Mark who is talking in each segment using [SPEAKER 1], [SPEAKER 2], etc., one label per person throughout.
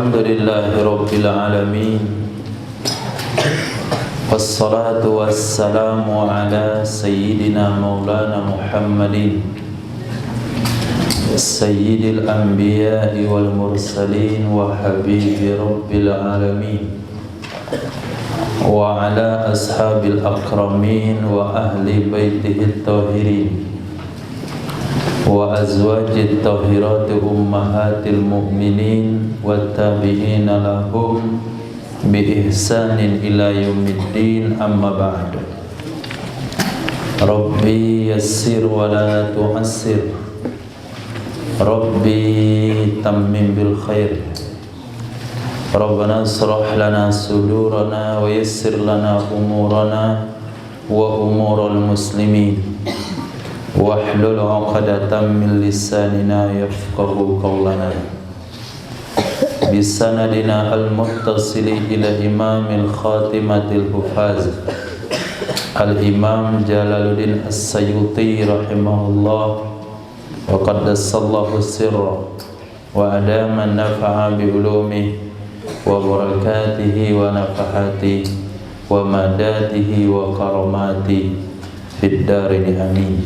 [SPEAKER 1] Alhamdulillahi Rabbil Alamin. Wassalatu wassalamu ala Sayyidina Maulana Muhammadin Sayyidil Anbiya'i wal Mursalin wa Habibi Rabbil Alamin, wa ala ashabil akramin wa ahli baitihi tahirin wa azwajit tahirati ummahatil mu'minin wa tabi'ina lahum bi ihsanin ila yaumiddin, amma ba'du. Rabbi yassir wa la tu'assir, Rabbi tammim bil khair, Rabbana shrah lana sudurana wa yassir lana umurana wa umural muslimin, wahlul 'uqdatam min lisanina yafqahu qawlana. Bisanadina al-muttasili ila imamil khatimatil hufaz al-imam Jalaluddin As-Sayuti rahimahullah, wa qaddasallahu sirra wa adama nafa'a bi ulumihi wa barakatihi wa nafahati wa madatihi wa karamati fid darini amin.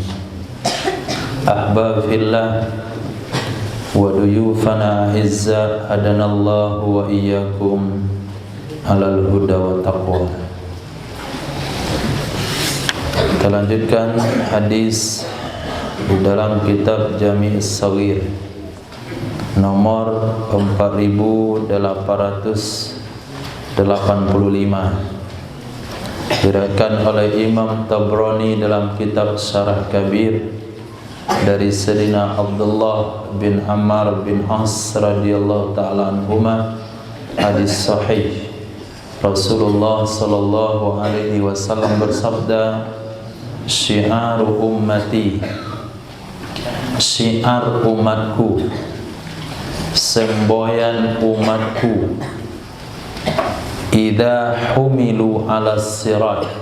[SPEAKER 1] Ahbab fillah wa duyufana izza, hadanallahu wa iyyakum alal huda wa taqwa. Kita lanjutkan hadis di dalam kitab Jami' As-Shaghir nomor 4885, diriwayatkan oleh Imam Tabrani dalam kitab Syarah Kabir dari Sayyidina Abdullah bin Ammar bin As radhiyallahu ta'ala anhuma. Hadis sahih, Rasulullah sallallahu alaihi wasallam bersabda, syiar ummati, syiar umatku, semboyan umatku, idza humilu ala sirat,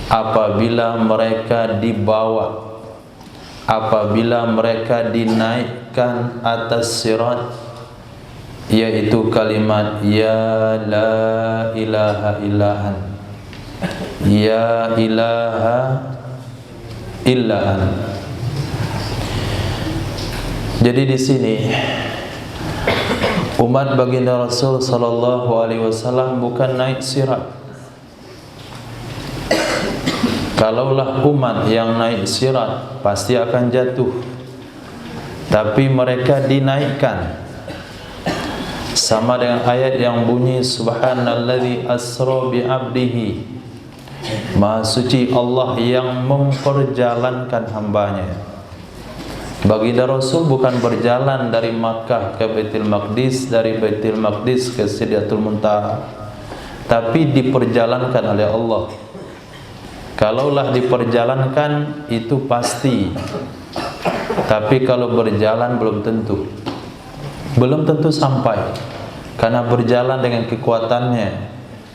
[SPEAKER 1] apabila mereka dibawa, apabila mereka dinaikkan atas sirat, yaitu kalimat ya la ilaha illaan, ya ilaha illaan. Jadi di sini umat baginda Rasul sallallahu alaihi wasallam bukan naik sirat. Kalaulah umat yang naik sirat pasti akan jatuh, tapi mereka dinaikkan. Sama dengan ayat yang bunyi subhanalladzi asra bi 'abdihi, Maha suci Allah yang memperjalankan hambanya. Baginda Rasul bukan berjalan dari Makkah ke Baitul Maqdis, dari Baitul Maqdis ke Sidratul Muntaha, tapi diperjalankan oleh Allah. Kalaulah diperjalankan itu pasti, tapi kalau berjalan belum tentu sampai, karena berjalan dengan kekuatannya.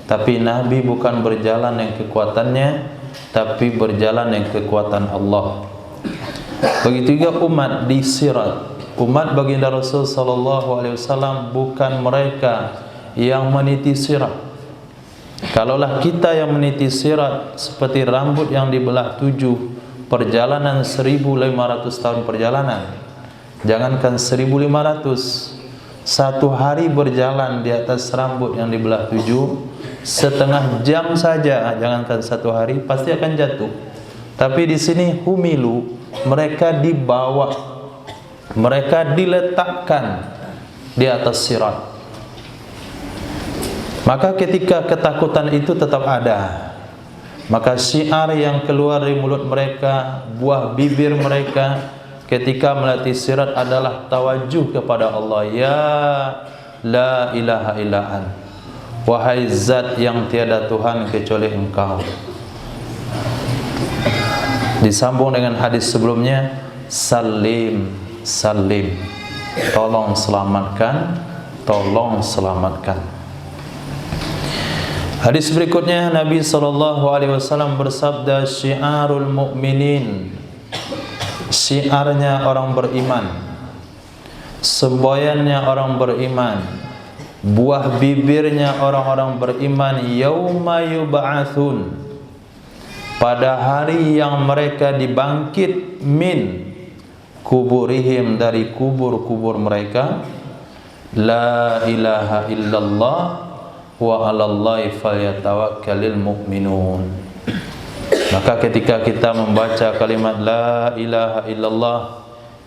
[SPEAKER 1] Tapi Nabi bukan berjalan dengan kekuatannya, tapi berjalan dengan kekuatan Allah. Begitu juga umat di sirat. Umat baginda Rasul sallallahu alaihi wasallam bukan mereka yang meniti sirat. Kalaulah kita yang meniti sirat seperti rambut yang dibelah 7, perjalanan 1500 tahun perjalanan, jangankan 1500, satu hari berjalan di atas rambut yang dibelah 7, setengah jam saja, jangankan satu hari, pasti akan jatuh. Tapi di sini humilu, mereka dibawa, mereka diletakkan di atas sirat. Maka ketika ketakutan itu tetap ada, maka syiar yang keluar dari mulut mereka, buah bibir mereka ketika melatih sirat adalah tawajuh kepada Allah. Ya la ilaha illaan, wahai zat yang tiada Tuhan kecuali Engkau. Disambung dengan hadis sebelumnya, salim, salim, tolong selamatkan, tolong selamatkan. Hadis berikutnya Nabi SAW bersabda, syiarul mu'minin, syiarnya orang beriman, semboyannya orang beriman, buah bibirnya orang-orang beriman, yauma yub'atsun, pada hari yang mereka dibangkit, min kuburihim, dari kubur-kubur mereka, la ilaha illallah wa 'alallahi falyatawakkalul mu'minun. Maka ketika kita membaca kalimat la ilaha illallah,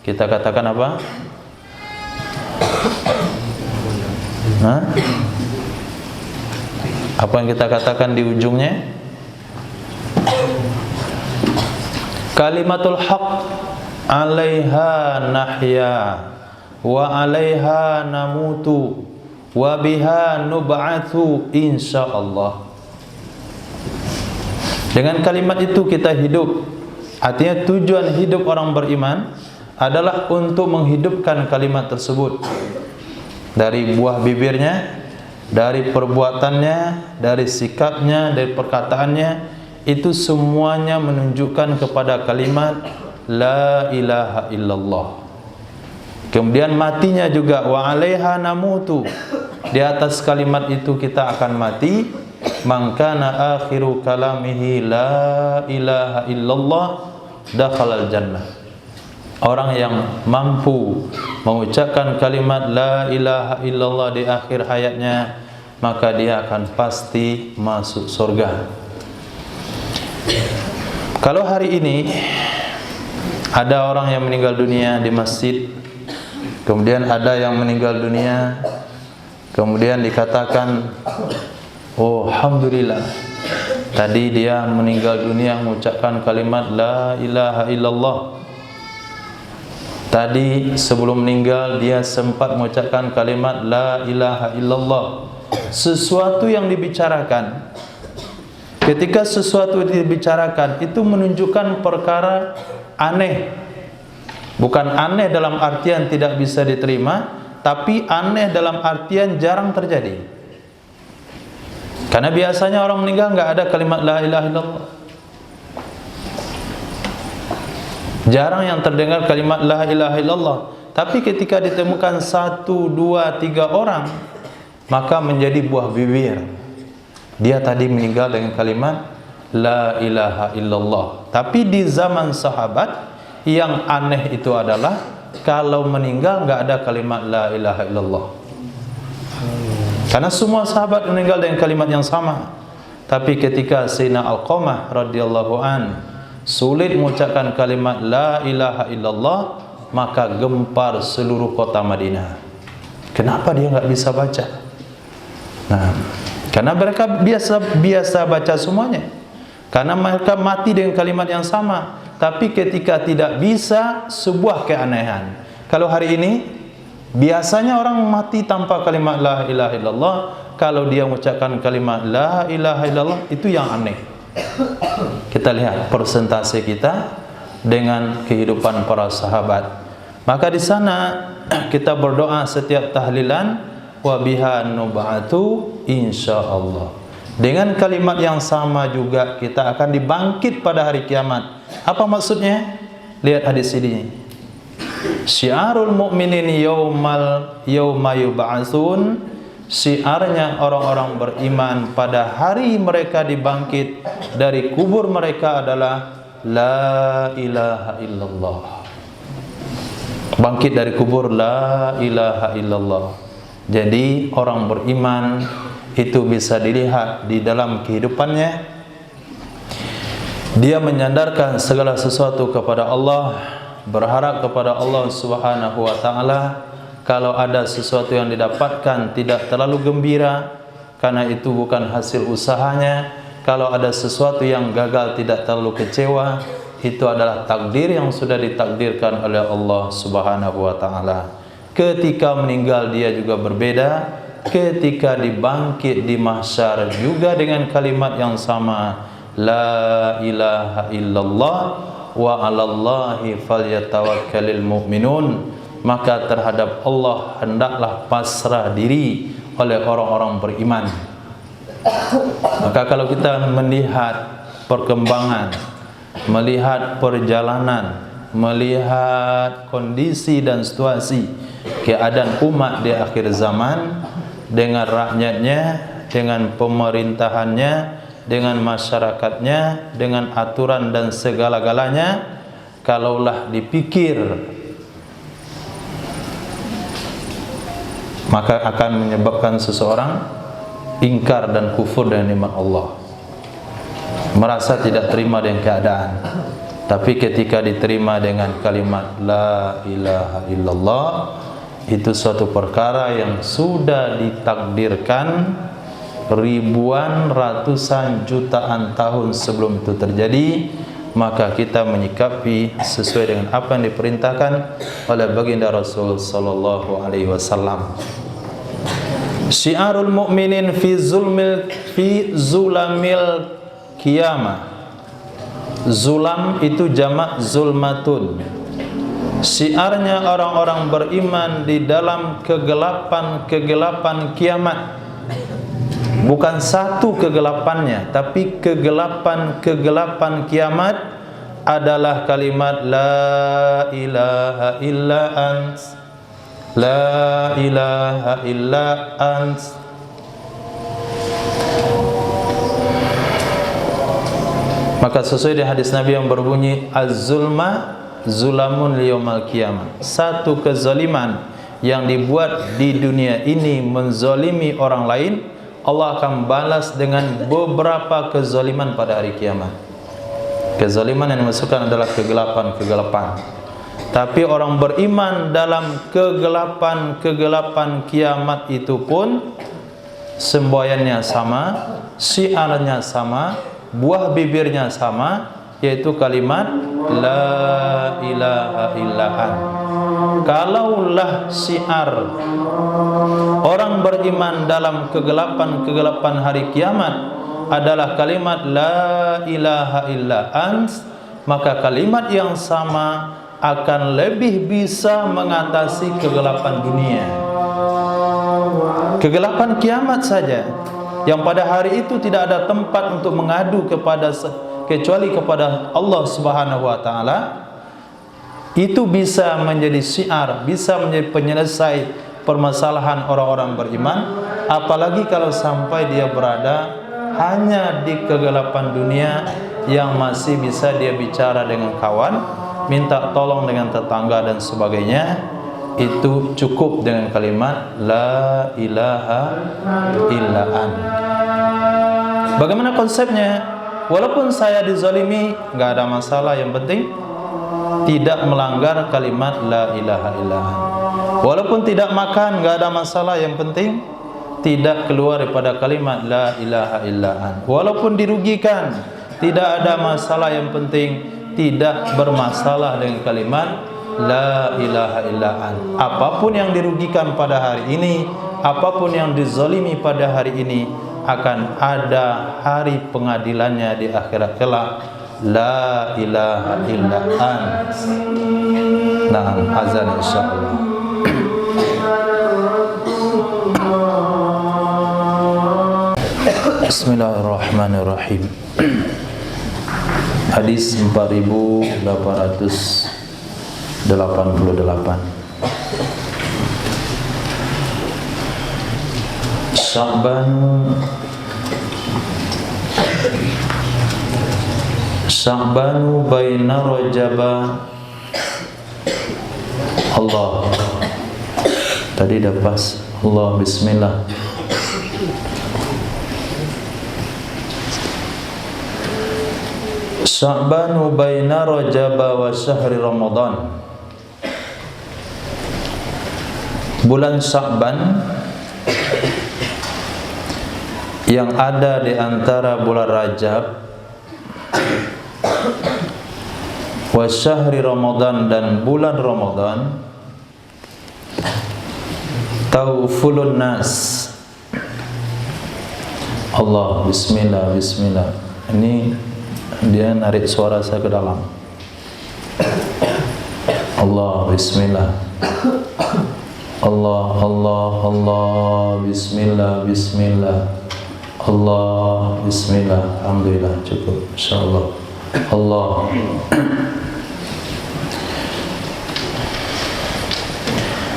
[SPEAKER 1] kita katakan apa? Apa yang kita katakan di ujungnya? Kalimatul haq, 'alaiha nahya wa 'alaiha namutu wa biha nub'atsu insyaallah. Dengan kalimat itu kita hidup. Artinya tujuan hidup orang beriman adalah untuk menghidupkan kalimat tersebut. Dari buah bibirnya, dari perbuatannya, dari sikapnya, dari perkataannya, itu semuanya menunjukkan kepada kalimat la ilaha illallah. Kemudian matinya juga, wa 'alaiha namutu, di atas kalimat itu kita akan mati. Man kana akhiru kalamihi la ilaha illallah dakhalal jannah. Orang yang mampu mengucapkan kalimat la ilaha illallah di akhir hayatnya, maka dia akan pasti masuk surga. Kalau hari ini ada orang yang meninggal dunia di masjid, kemudian ada yang meninggal dunia, kemudian dikatakan, oh alhamdulillah, tadi dia meninggal dunia mengucapkan kalimat la ilaha illallah. Tadi sebelum meninggal dia sempat mengucapkan kalimat la ilaha illallah. Sesuatu yang dibicarakan, ketika sesuatu dibicarakan itu menunjukkan perkara aneh. Bukan aneh dalam artian tidak bisa diterima, tapi aneh dalam artian jarang terjadi. Karena biasanya orang meninggal nggak ada kalimat la ilaha illallah. Jarang yang terdengar kalimat la ilaha illallah. Tapi ketika ditemukan 1, 2, 3 orang, maka menjadi buah bibir. Dia tadi meninggal dengan kalimat la ilaha illallah. Tapi di zaman sahabat, yang aneh itu adalah kalau meninggal nggak ada kalimat la ilaha illallah. Karena semua sahabat meninggal dengan kalimat yang sama. Tapi ketika Sayyidina Alqamah radhiyallahu an sulit mengucapkan kalimat la ilaha illallah, maka gempar seluruh kota Madinah. Kenapa dia nggak bisa baca? Nah, karena mereka biasa baca semuanya. Karena mereka mati dengan kalimat yang sama. Tapi ketika tidak bisa, sebuah keanehan. Kalau hari ini biasanya orang mati tanpa kalimat la ilaha illallah. Kalau dia mengucapkan kalimat la ilaha illallah, itu yang aneh. Kita lihat persentase kita dengan kehidupan para sahabat. Maka di sana kita berdoa setiap tahlilan, wa biha nub'atu insyaallah. Dengan kalimat yang sama juga kita akan dibangkit pada hari kiamat. Apa maksudnya? Lihat hadis ini. Syiarul mu'minin yauma yub'atsun. Syiarnya orang-orang beriman pada hari mereka dibangkit dari kubur mereka adalah la ilaha illallah. Bangkit dari kubur, la ilaha illallah. Jadi orang beriman itu bisa dilihat di dalam kehidupannya. Dia menyandarkan segala sesuatu kepada Allah, berharap kepada Allah Subhanahu wa taala. Kalau ada sesuatu yang didapatkan tidak terlalu gembira, karena itu bukan hasil usahanya. Kalau ada sesuatu yang gagal tidak terlalu kecewa, itu adalah takdir yang sudah ditakdirkan oleh Allah Subhanahu wa taala. Ketika meninggal dia juga berbeda. Ketika dibangkit di mahsyar juga dengan kalimat yang sama, la ilaha illallah wa 'alallahi falyatawakkalul mu'minun. Maka terhadap Allah hendaklah pasrah diri oleh orang-orang beriman. Maka kalau kita melihat perkembangan, melihat perjalanan, melihat kondisi dan situasi keadaan umat di akhir zaman, dengan rakyatnya, dengan pemerintahannya, dengan masyarakatnya, dengan aturan dan segala-galanya. Kalaulah dipikir, maka akan menyebabkan seseorang ingkar dan kufur dengan nikmat Allah, merasa tidak terima dengan keadaan. Tapi ketika diterima dengan kalimat la ilaha illallah, itu suatu perkara yang sudah ditakdirkan ribuan, ratusan, jutaan tahun sebelum itu terjadi. Maka kita menyikapi sesuai dengan apa yang diperintahkan oleh baginda Rasul sallallahu alaihi wasallam. Syiarul mu'minin fi zulamil qiyamah. Zulam itu jamak zulmatun. Syiarnya orang-orang beriman di dalam kegelapan-kegelapan kiamat. Bukan satu kegelapannya, tapi kegelapan-kegelapan kiamat adalah kalimat la ilaha illa ant, la ilaha illa ant. Maka sesuai dengan hadis Nabi yang berbunyi az-zulma zulamun liyaumal qiyamah. Satu kezaliman yang dibuat di dunia ini menzalimi orang lain, Allah akan balas dengan beberapa kezaliman pada hari kiamat. Kezaliman yang dimasukkan adalah kegelapan-kegelapan. Tapi orang beriman dalam kegelapan-kegelapan kiamat itu pun semboyannya sama, syiarnya sama, buah bibirnya sama, yaitu kalimat la ilaha illa ant. Kalaulah syiar orang beriman dalam kegelapan-kegelapan hari kiamat adalah kalimat la ilaha illa ant, maka kalimat yang sama akan lebih bisa mengatasi kegelapan dunia. Kegelapan kiamat saja, yang pada hari itu tidak ada tempat untuk mengadu kecuali kepada Allah Subhanahu wa taala, itu bisa menjadi syiar, bisa menjadi penyelesai permasalahan orang-orang beriman. Apalagi kalau sampai dia berada hanya di kegelapan dunia yang masih bisa dia bicara dengan kawan, minta tolong dengan tetangga dan sebagainya, itu cukup dengan kalimat la ilaha illa an. Bagaimana konsepnya? Walaupun saya dizalimi, enggak ada masalah, yang penting tidak melanggar kalimat la ilaha illa an. Walaupun tidak makan, enggak ada masalah, yang penting tidak keluar daripada kalimat la ilaha illa an. Walaupun dirugikan, tidak ada masalah, yang penting tidak bermasalah dengan kalimat la ilaha illa an. Apapun yang dirugikan pada hari ini, apapun yang dizalimi pada hari ini, akan ada hari pengadilannya di akhirat kelak. La ilaha illa an. Nah, azan insyaallah. Bismillahirrahmanirrahim. Hadis 4888. Sya'banu baina Rajaba. Allah. Tadi dah pas. Allah, bismillah. Sya'banu baina Rajaba wa syahri Ramadan. Bulan Sya'ban yang ada di antara bulan Rajab wa syahri Ramadan dan bulan Ramadan, taufulun nas. Allah, bismillah, bismillah. Ini dia narik suara saya ke dalam. Allah, bismillah. Allah, Allah, Allah, bismillah, bismillah. Allah, bismillah. Alhamdulillah, cukup, insyaallah. Allah.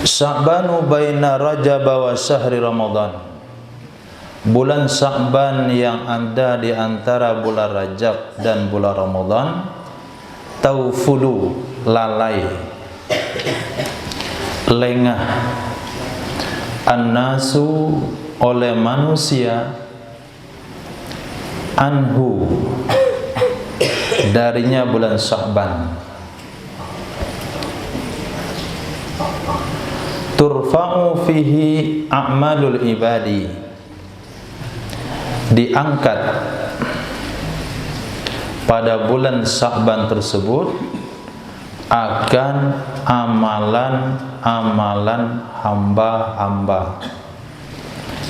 [SPEAKER 1] Sya'banu baina Rajab wa syahri Ramadan. Bulan Sya'ban yang ada di antara bulan Rajab dan bulan Ramadan, taufulu, lalai, lengah, annasu, oleh manusia, anhu, darinya bulan Sya'ban. Turfa'u fihi a'malul ibadi, diangkat pada bulan Sya'ban tersebut akan amalan-amalan hamba-hamba.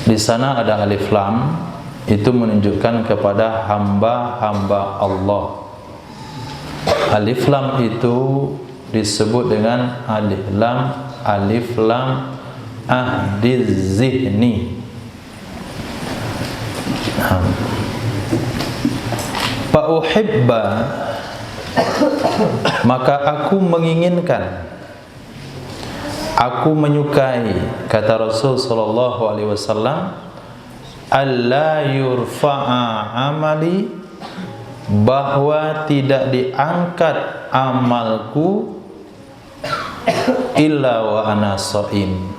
[SPEAKER 1] Di sana ada alif lam, itu menunjukkan kepada hamba-hamba Allah. Alif lam itu disebut dengan alif lam ahdiz zihni. Fa'uhibba, maka aku menginginkan, aku menyukai, kata Rasul sallallahu alaihi wasallam, alla yurfa'a amali, bahwa tidak diangkat amalku illa wa ana shaim,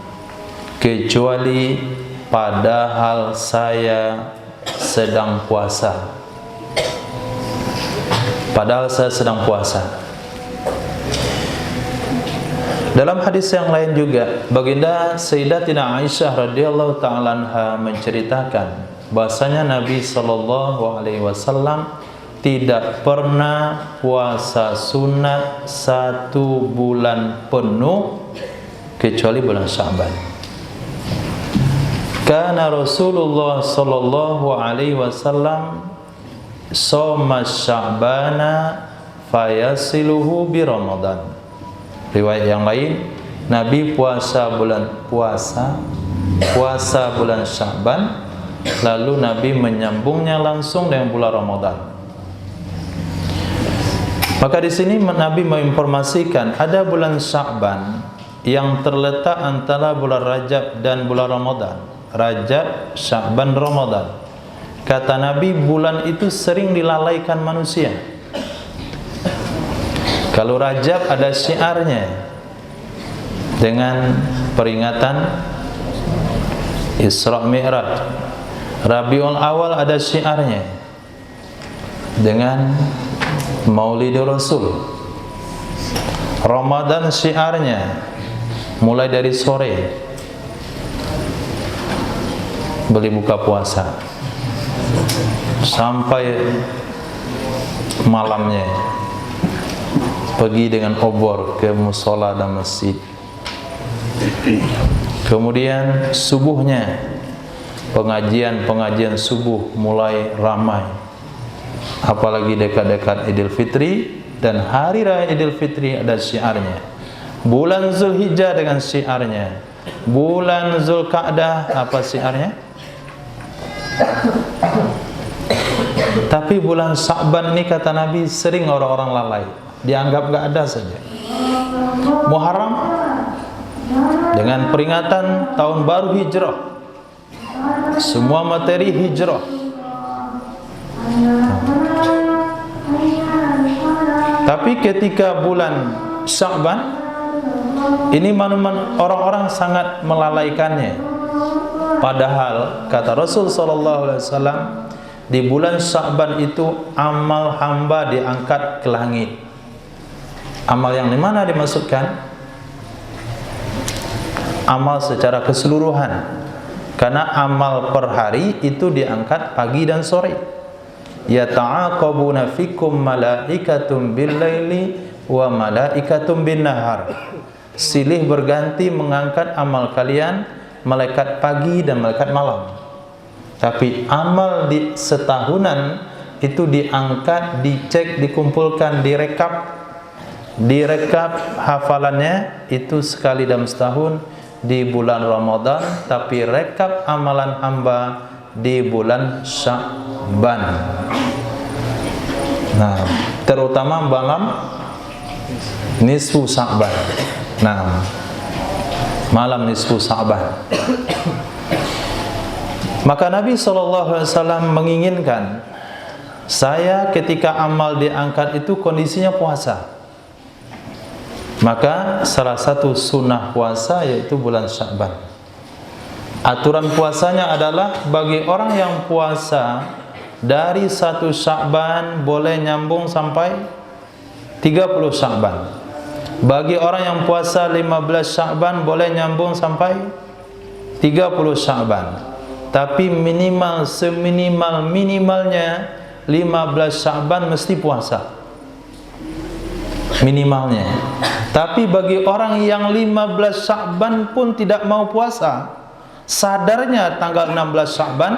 [SPEAKER 1] kecuali padahal saya sedang puasa. Padahal saya sedang puasa. Dalam hadis yang lain juga, baginda Sayyidatina Aisyah radhiyallahu ta'ala anha menceritakan bahasanya Nabi sallallahu alaihi wasallam tidak pernah puasa sunat 1 bulan penuh kecuali bulan Sya'ban. Kana Rasulullah sallallahu alaihi wasallam shoma Sya'bana fayasiluhu bi Ramadan. Riwayat yang lain, Nabi puasa bulan Sya'ban, lalu Nabi menyambungnya langsung dengan bulan Ramadan. Maka di sini Nabi menginformasikan ada bulan Sya'ban yang terletak antara bulan Rajab dan bulan Ramadan. Rajab, Sya'ban, Ramadan. Kata Nabi, bulan itu sering dilalaikan manusia. Kalau Rajab ada syiarnya dengan peringatan Isra Mi'raj. Rabiul Awal ada syiarnya dengan Maulidur Rasul. Ramadan syiarnya mulai dari sore beli buka puasa sampai malamnya pergi dengan obor ke musola dan masjid. Kemudian subuhnya pengajian subuh mulai ramai, apalagi dekat-dekat Idul Fitri dan hari raya Idul Fitri ada syiarnya. Bulan Zulhijjah dengan syiarnya. Bulan Zulqa'dah apa syiarnya? Tapi bulan Sya'ban ini kata Nabi sering orang-orang lalai, dianggap gak ada saja. Muharram dengan peringatan tahun baru hijrah, semua materi hijrah. Tapi ketika bulan Sya'ban ini orang-orang sangat melalaikannya. Padahal kata Rasul sallallahu alaihi wasallam, di bulan Sya'ban itu amal hamba diangkat ke langit. Amal yang di mana dimasukkan? Amal secara keseluruhan. Karena amal per hari itu diangkat pagi dan sore. Yata'aqabuna fikum malaikatum bil-laili wa malaikatum bin-nahar. Silih berganti mengangkat amal kalian, malaikat pagi dan malaikat malam. Tapi amal di setahunan itu diangkat, dicek, dikumpulkan, direkap hafalannya itu sekali dalam setahun di bulan Ramadan, tapi rekap amalan hamba di bulan Sya'ban. Nah, terutama malam nisfu Sya'ban. Nah, malam nisfu Sya'ban. Maka Nabi SAW menginginkan saya ketika amal diangkat itu kondisinya puasa. Maka salah satu sunnah puasa yaitu bulan Sya'ban. Aturan puasanya adalah bagi orang yang puasa dari 1 Sya'ban boleh nyambung sampai 30 Sya'ban. Bagi orang yang puasa 15 Sya'ban boleh nyambung sampai 30 Sya'ban. Tapi minimalnya 15 Sya'ban mesti puasa. Minimalnya. Tapi bagi orang yang 15 Sya'ban pun tidak mau puasa, sadarnya tanggal 16 Sya'ban,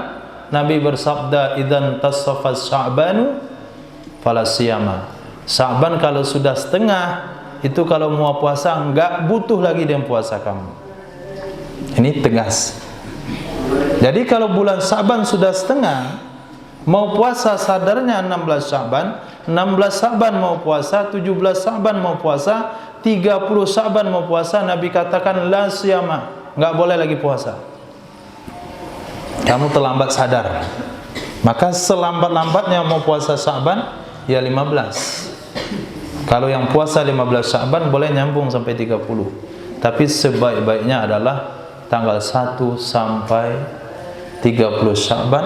[SPEAKER 1] Nabi bersabda, "Idzan tasafas Sya'banu fala siyama." Sya'ban kalau sudah setengah, itu kalau mau puasa enggak butuh lagi dengan puasa kamu. Ini tegas. Jadi kalau bulan Sya'ban sudah setengah, mau puasa sadarnya 16 Sya'ban, 16 Sya'ban mau puasa, 17 Sya'ban mau puasa, 30 Sya'ban mau puasa, Nabi katakan la siyama, enggak boleh lagi puasa. Kamu terlambat sadar. Maka selambat-lambatnya mau puasa Sya'ban ya 15. Kalau yang puasa 15 Sya'ban boleh nyambung sampai 30. Tapi sebaik-baiknya adalah tanggal 1 sampai 30 Sya'ban.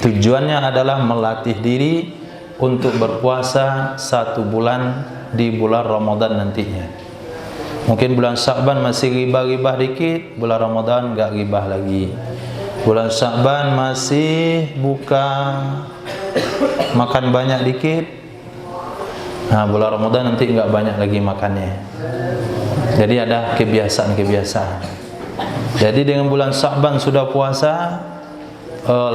[SPEAKER 1] Tujuannya adalah melatih diri untuk berpuasa 1 bulan di bulan Ramadan nantinya. Mungkin bulan Sya'ban masih ghibah-ghibah dikit, bulan Ramadan enggak ghibah lagi. Bulan Sya'ban masih buka makan banyak dikit. Nah, bulan Ramadan nanti enggak banyak lagi makannya. Jadi ada kebiasaan-kebiasaan. Jadi dengan bulan Sya'ban sudah puasa,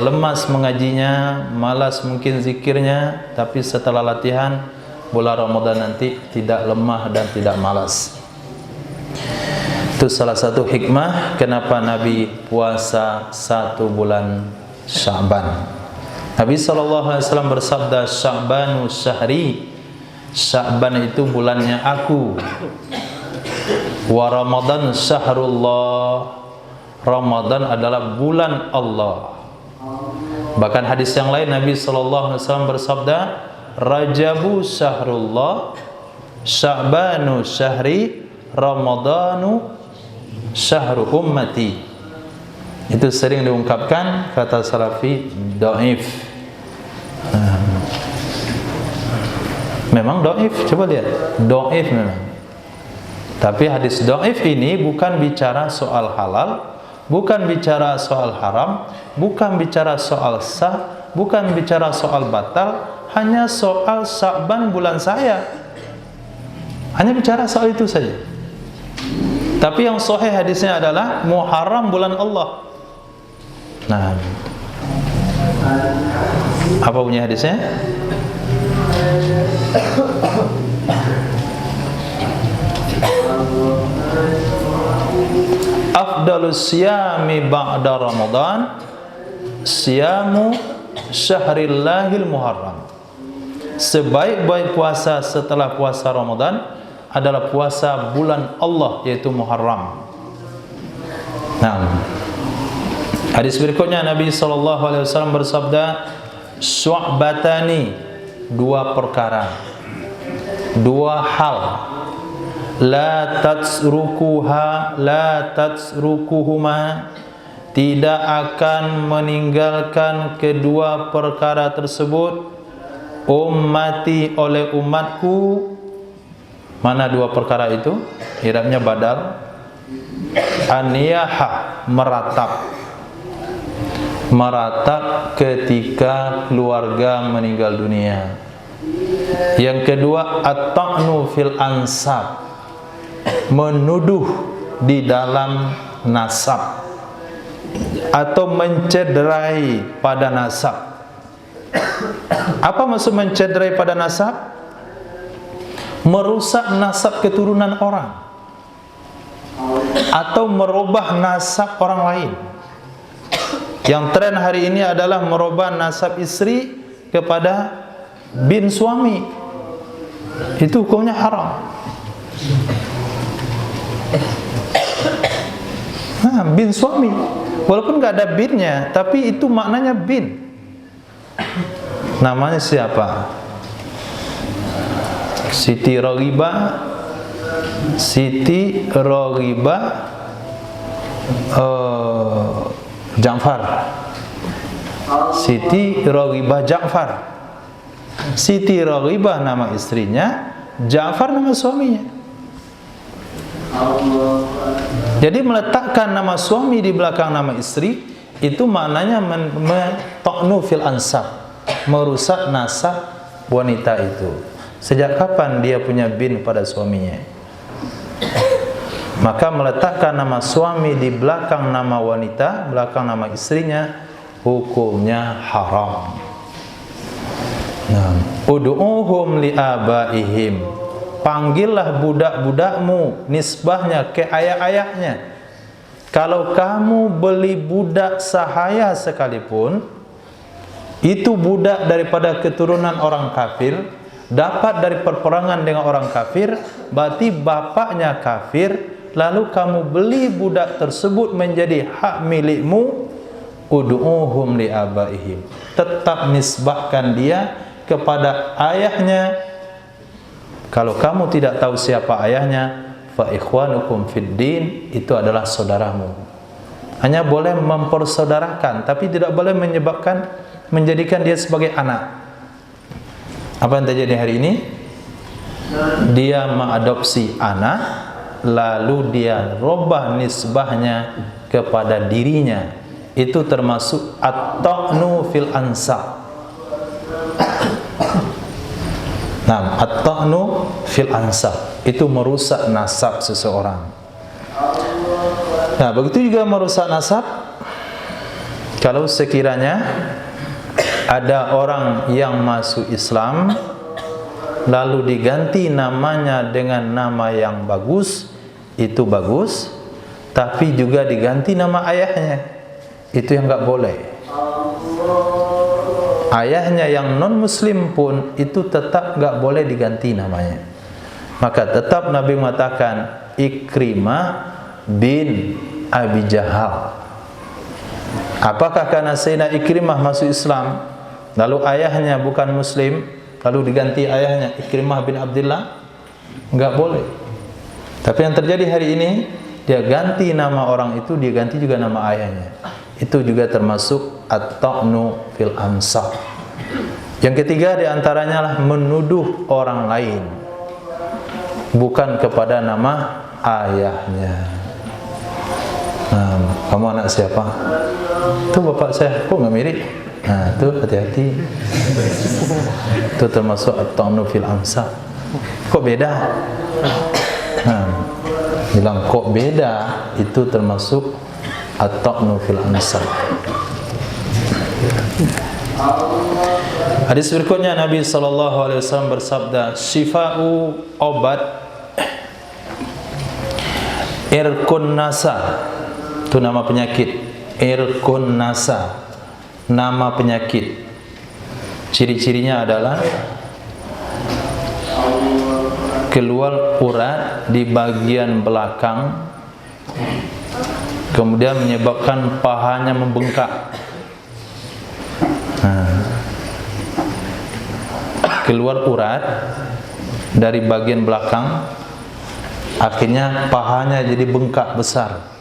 [SPEAKER 1] lemas mengajinya, malas mungkin zikirnya, tapi setelah latihan bulan Ramadan nanti tidak lemah dan tidak malas. Itu salah satu hikmah kenapa Nabi puasa 1 bulan Sya'ban. Nabi SAW bersabda, "Sya'banu syahri." Sya'ban itu bulannya aku. Wa Ramadan syahrullah. Ramadan adalah bulan Allah. Bahkan hadis yang lain Nabi SAW bersabda, "Rajabu syahrullah, Sya'banu syahri, Ramadanu syahru ummati." Itu sering diungkapkan, kata Salafi, dhaif. Memang dhaif, coba lihat, dhaif memang. Tapi hadis dhaif ini bukan bicara soal halal, bukan bicara soal haram, bukan bicara soal sah, bukan bicara soal batal, hanya soal Sya'ban bulan saya. Hanya bicara soal itu saja. Tapi yang sahih hadisnya adalah Muharram bulan Allah. Nah, apa bunyi hadisnya? Afdalus siyami ba'da Ramadan siyamu syahrillahil Muharram. Sebaik-baik puasa setelah puasa Ramadan adalah puasa bulan Allah, yaitu Muharram. Nah, hadis berikutnya Nabi SAW bersabda, "Syu'batani," 2 perkara, 2 hal, la tatsrukuhuma, tidak akan meninggalkan kedua perkara tersebut, ummati, oleh umatku. Mana 2 perkara itu? I'rabnya badal. An-niyaha, meratap ketika keluarga meninggal dunia. Yang kedua, at-ta'nu fil ansab, menuduh di dalam nasab atau mencederai pada nasab. Apa maksud mencederai pada nasab? Merusak nasab keturunan orang atau merubah nasab orang lain. Yang tren hari ini adalah merubah nasab istri kepada bin suami. Itu hukumnya haram. Nah, bin suami. Walaupun nggak ada binnya, tapi itu maknanya bin. Namanya siapa? Siti Roghibah, Siti Roghibah Ja'far. Siti Roghibah Ja'far. Siti Roghibah nama istrinya, Ja'far nama suaminya. Jadi meletakkan nama suami di belakang nama istri itu maknanya ta'nu fil ansab, merusak nasab wanita itu. Sejak kapan dia punya bin pada suaminya? Maka meletakkan nama suami di belakang nama wanita, belakang nama istrinya, hukumnya haram. Nah, ud'uhum li abaihim, panggillah budak-budakmu, nisbahnya ke ayah-ayahnya. Kalau kamu beli budak sahaya sekalipun, itu budak daripada keturunan orang kafir, dapat dari perperangan dengan orang kafir, berarti bapaknya kafir, lalu kamu beli budak tersebut menjadi hak milikmu, ud'uhum li abaihim, tetap nisbahkan dia kepada ayahnya. Kalau kamu tidak tahu siapa ayahnya, fa ikhwanukum fid din, itu adalah saudaramu. Hanya boleh mempersaudarakan, tapi tidak boleh menjadikan dia sebagai anak. Apa yang terjadi hari ini? Dia mengadopsi anak, lalu dia robah nisbahnya kepada dirinya. Itu termasuk at-ta'nu fil ansab. Nah, at-ta'nu fil ansab itu merusak nasab seseorang. Nah, begitu juga merusak nasab kalau sekiranya ada orang yang masuk Islam lalu diganti namanya dengan nama yang bagus, itu bagus, tapi juga diganti nama ayahnya, itu yang enggak boleh. Ayahnya yang non muslim pun itu tetap enggak boleh diganti namanya. Maka tetap Nabi mengatakan Ikrimah bin Abi Jahal. Apakah karena Sayyidina Ikrimah masuk Islam lalu ayahnya bukan muslim, lalu diganti ayahnya Ikrimah bin Abdullah? Enggak boleh. Tapi yang terjadi hari ini, dia ganti nama orang itu, dia ganti juga nama ayahnya. Itu juga termasuk at-ta'nu fil ansab. Yang ketiga diantaranya lah menuduh orang lain bukan kepada nama ayahnya. Nah, kamu anak siapa? Itu bapak saya. Kok nggak mirip? Nah, itu hati-hati. Itu termasuk at-ta'nu fil ansab. Kok beda? Nah, bilang kok beda, itu termasuk at-ta'nu fil ansab. Hadis berikutnya Nabi SAW bersabda, "Shifa'u obat irkun nasa." Itu nama penyakit. Irkun nasa, nama penyakit. Ciri-cirinya adalah keluar urat di bagian belakang, kemudian menyebabkan pahanya membengkak. Keluar urat dari bagian belakang, akhirnya pahanya jadi bengkak besar.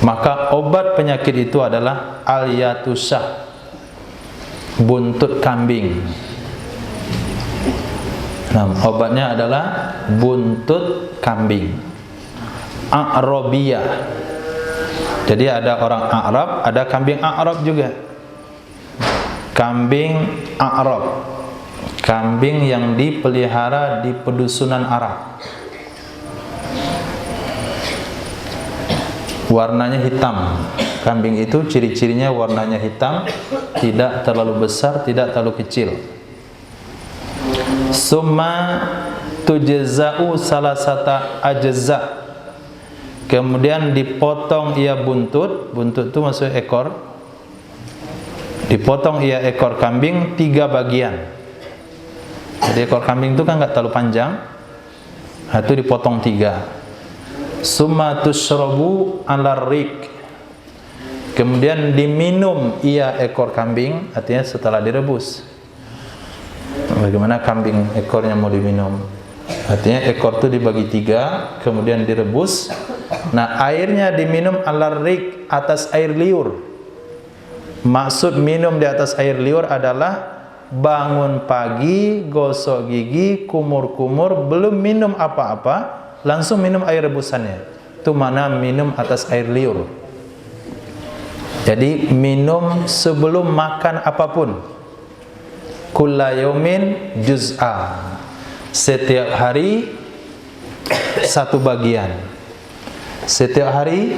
[SPEAKER 1] Maka obat penyakit itu adalah al-yatusah, buntut kambing. Nah, obatnya adalah buntut kambing. A'rabiyah. Jadi ada orang Arab, ada kambing Arab juga. Kambing Arab, kambing yang dipelihara di pedusunan Arab. Warnanya hitam. Kambing itu ciri-cirinya warnanya hitam, tidak terlalu besar, tidak terlalu kecil. Summa tujza'u salasata ajza. Kemudian dipotong ia buntut. Buntut itu maksudnya ekor. Dipotong ia ekor kambing 3 bagian. Jadi ekor kambing itu kan enggak terlalu panjang. Nah, itu dipotong 3. summa tushrabu ala rik, kemudian diminum ia ekor kambing, artinya setelah direbus. Bagaimana kambing ekornya mau diminum? Artinya ekor itu dibagi 3, kemudian direbus. Nah, airnya diminum ala rik, atas air liur. Maksud minum di atas air liur adalah bangun pagi, gosok gigi, kumur-kumur, belum minum apa-apa, langsung minum air rebusannya. Itu mana minum atas air liur. Jadi minum sebelum makan apapun. Kulla yaumin juz'a, setiap hari satu bagian. Setiap hari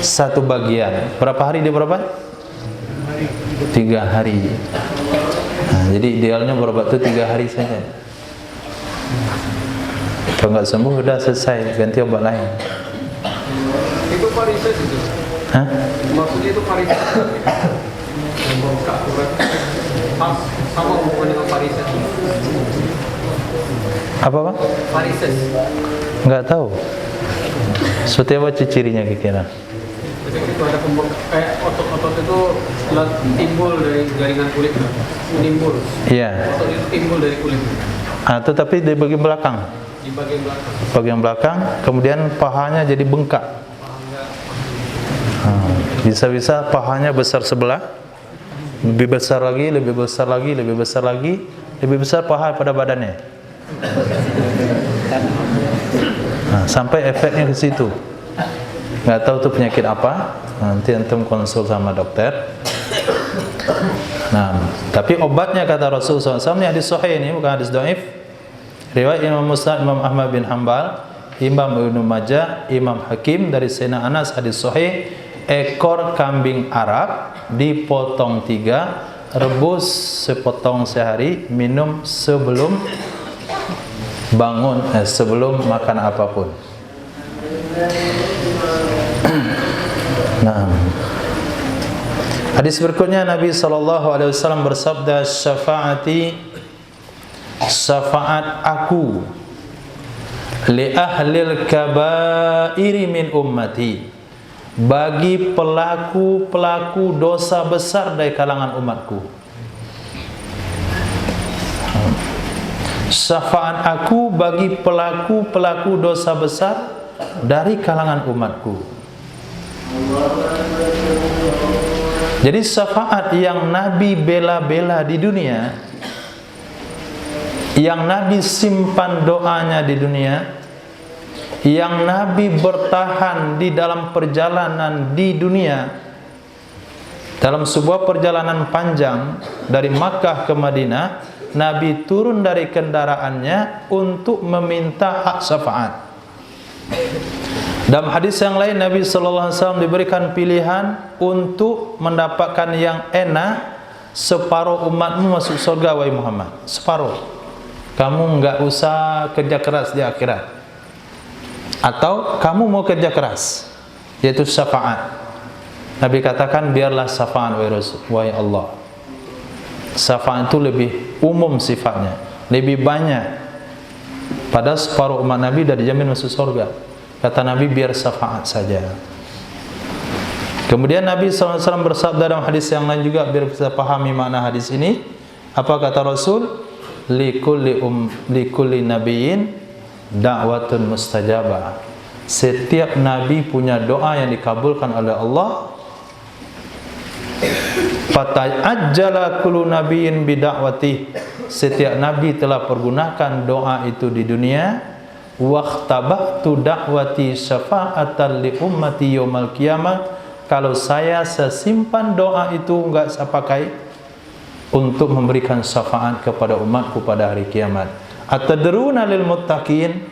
[SPEAKER 1] satu bagian. Berapa hari dia berapa? 3 hari. Nah, jadi idealnya berobat itu 3 hari saja. Kalau nggak sembuh udah selesai, ganti obat lain.
[SPEAKER 2] Itu varises itu?
[SPEAKER 1] Hah?
[SPEAKER 2] Maksudnya itu varises? Sama hubungan dengan varises?
[SPEAKER 1] Apa Pak?
[SPEAKER 2] Varises?
[SPEAKER 1] Nggak tahu. Seperti apa cirinya kira-kira?
[SPEAKER 2] Itu ada otot-otot itu timbul dari jaringan kulit, menimbul.
[SPEAKER 1] Iya.
[SPEAKER 2] Otot itu timbul dari kulit.
[SPEAKER 1] Tetapi di bagian belakang.
[SPEAKER 2] Di bagian belakang.
[SPEAKER 1] Bagian belakang, kemudian pahanya jadi bengkak. Bisa-bisa pahanya besar sebelah, lebih besar lagi, lebih besar lagi, lebih besar lagi, lebih besar paha pada badannya. Nah, sampai efeknya ke situ. Nggak tahu itu penyakit apa. Nanti antum konsul sama dokter. Nah, tapi obatnya kata Rasulullah SAW, ini hadis sahih, ini bukan hadis dhaif. Riwayat Imam Muslim, Imam Ahmad bin Hanbal, Imam Ibnu Majah, Imam Hakim dari Sayyidina Anas, hadis sahih. Ekor kambing Arab dipotong 3, rebus sepotong sehari, minum sebelum bangun, sebelum makan apapun. Nah, hadis berikutnya Nabi SAW bersabda, syafaat aku li ahlil kabairi min ummati, bagi pelaku-pelaku dosa besar dari kalangan umatku. Syafaat aku bagi pelaku-pelaku dosa besar dari kalangan umatku. Jadi syafaat yang Nabi bela-bela di dunia, yang Nabi simpan doanya di dunia, yang Nabi bertahan di dalam perjalanan di dunia, dalam sebuah perjalanan panjang dari Makkah ke Madinah, Nabi turun dari kendaraannya untuk meminta hak syafaat. Dalam hadis yang lain Nabi SAW diberikan pilihan untuk mendapatkan yang enak, separuh umatmu masuk surga wahai Muhammad, separuh. Kamu enggak usah kerja keras di akhirat, atau kamu mau kerja keras, yaitu syafaat. Nabi katakan biarlah syafaat wahai Allah. Syafaat itu lebih umum sifatnya, lebih banyak. Pada separuh umat Nabi dah dijamin masuk surga. Kata Nabi biar syafaat saja. Kemudian Nabi SAW bersabda dalam hadis yang lain juga, biar bisa pahami makna hadis ini. Apa kata Rasul? Likulli nabiyyin da'watun mustajabah. Setiap nabi punya doa yang dikabulkan oleh Allah. Fata'ajjala kullu nabiyyin bida'watih. Setiap nabi telah pergunakan doa itu di dunia. Waqtabatu da'wati syafa'atan li ummati yaumal qiyamah. Kalau saya sesimpan doa itu enggak saya pakai untuk memberikan syafaat kepada umatku pada hari kiamat. Atadruna lil muttaqin,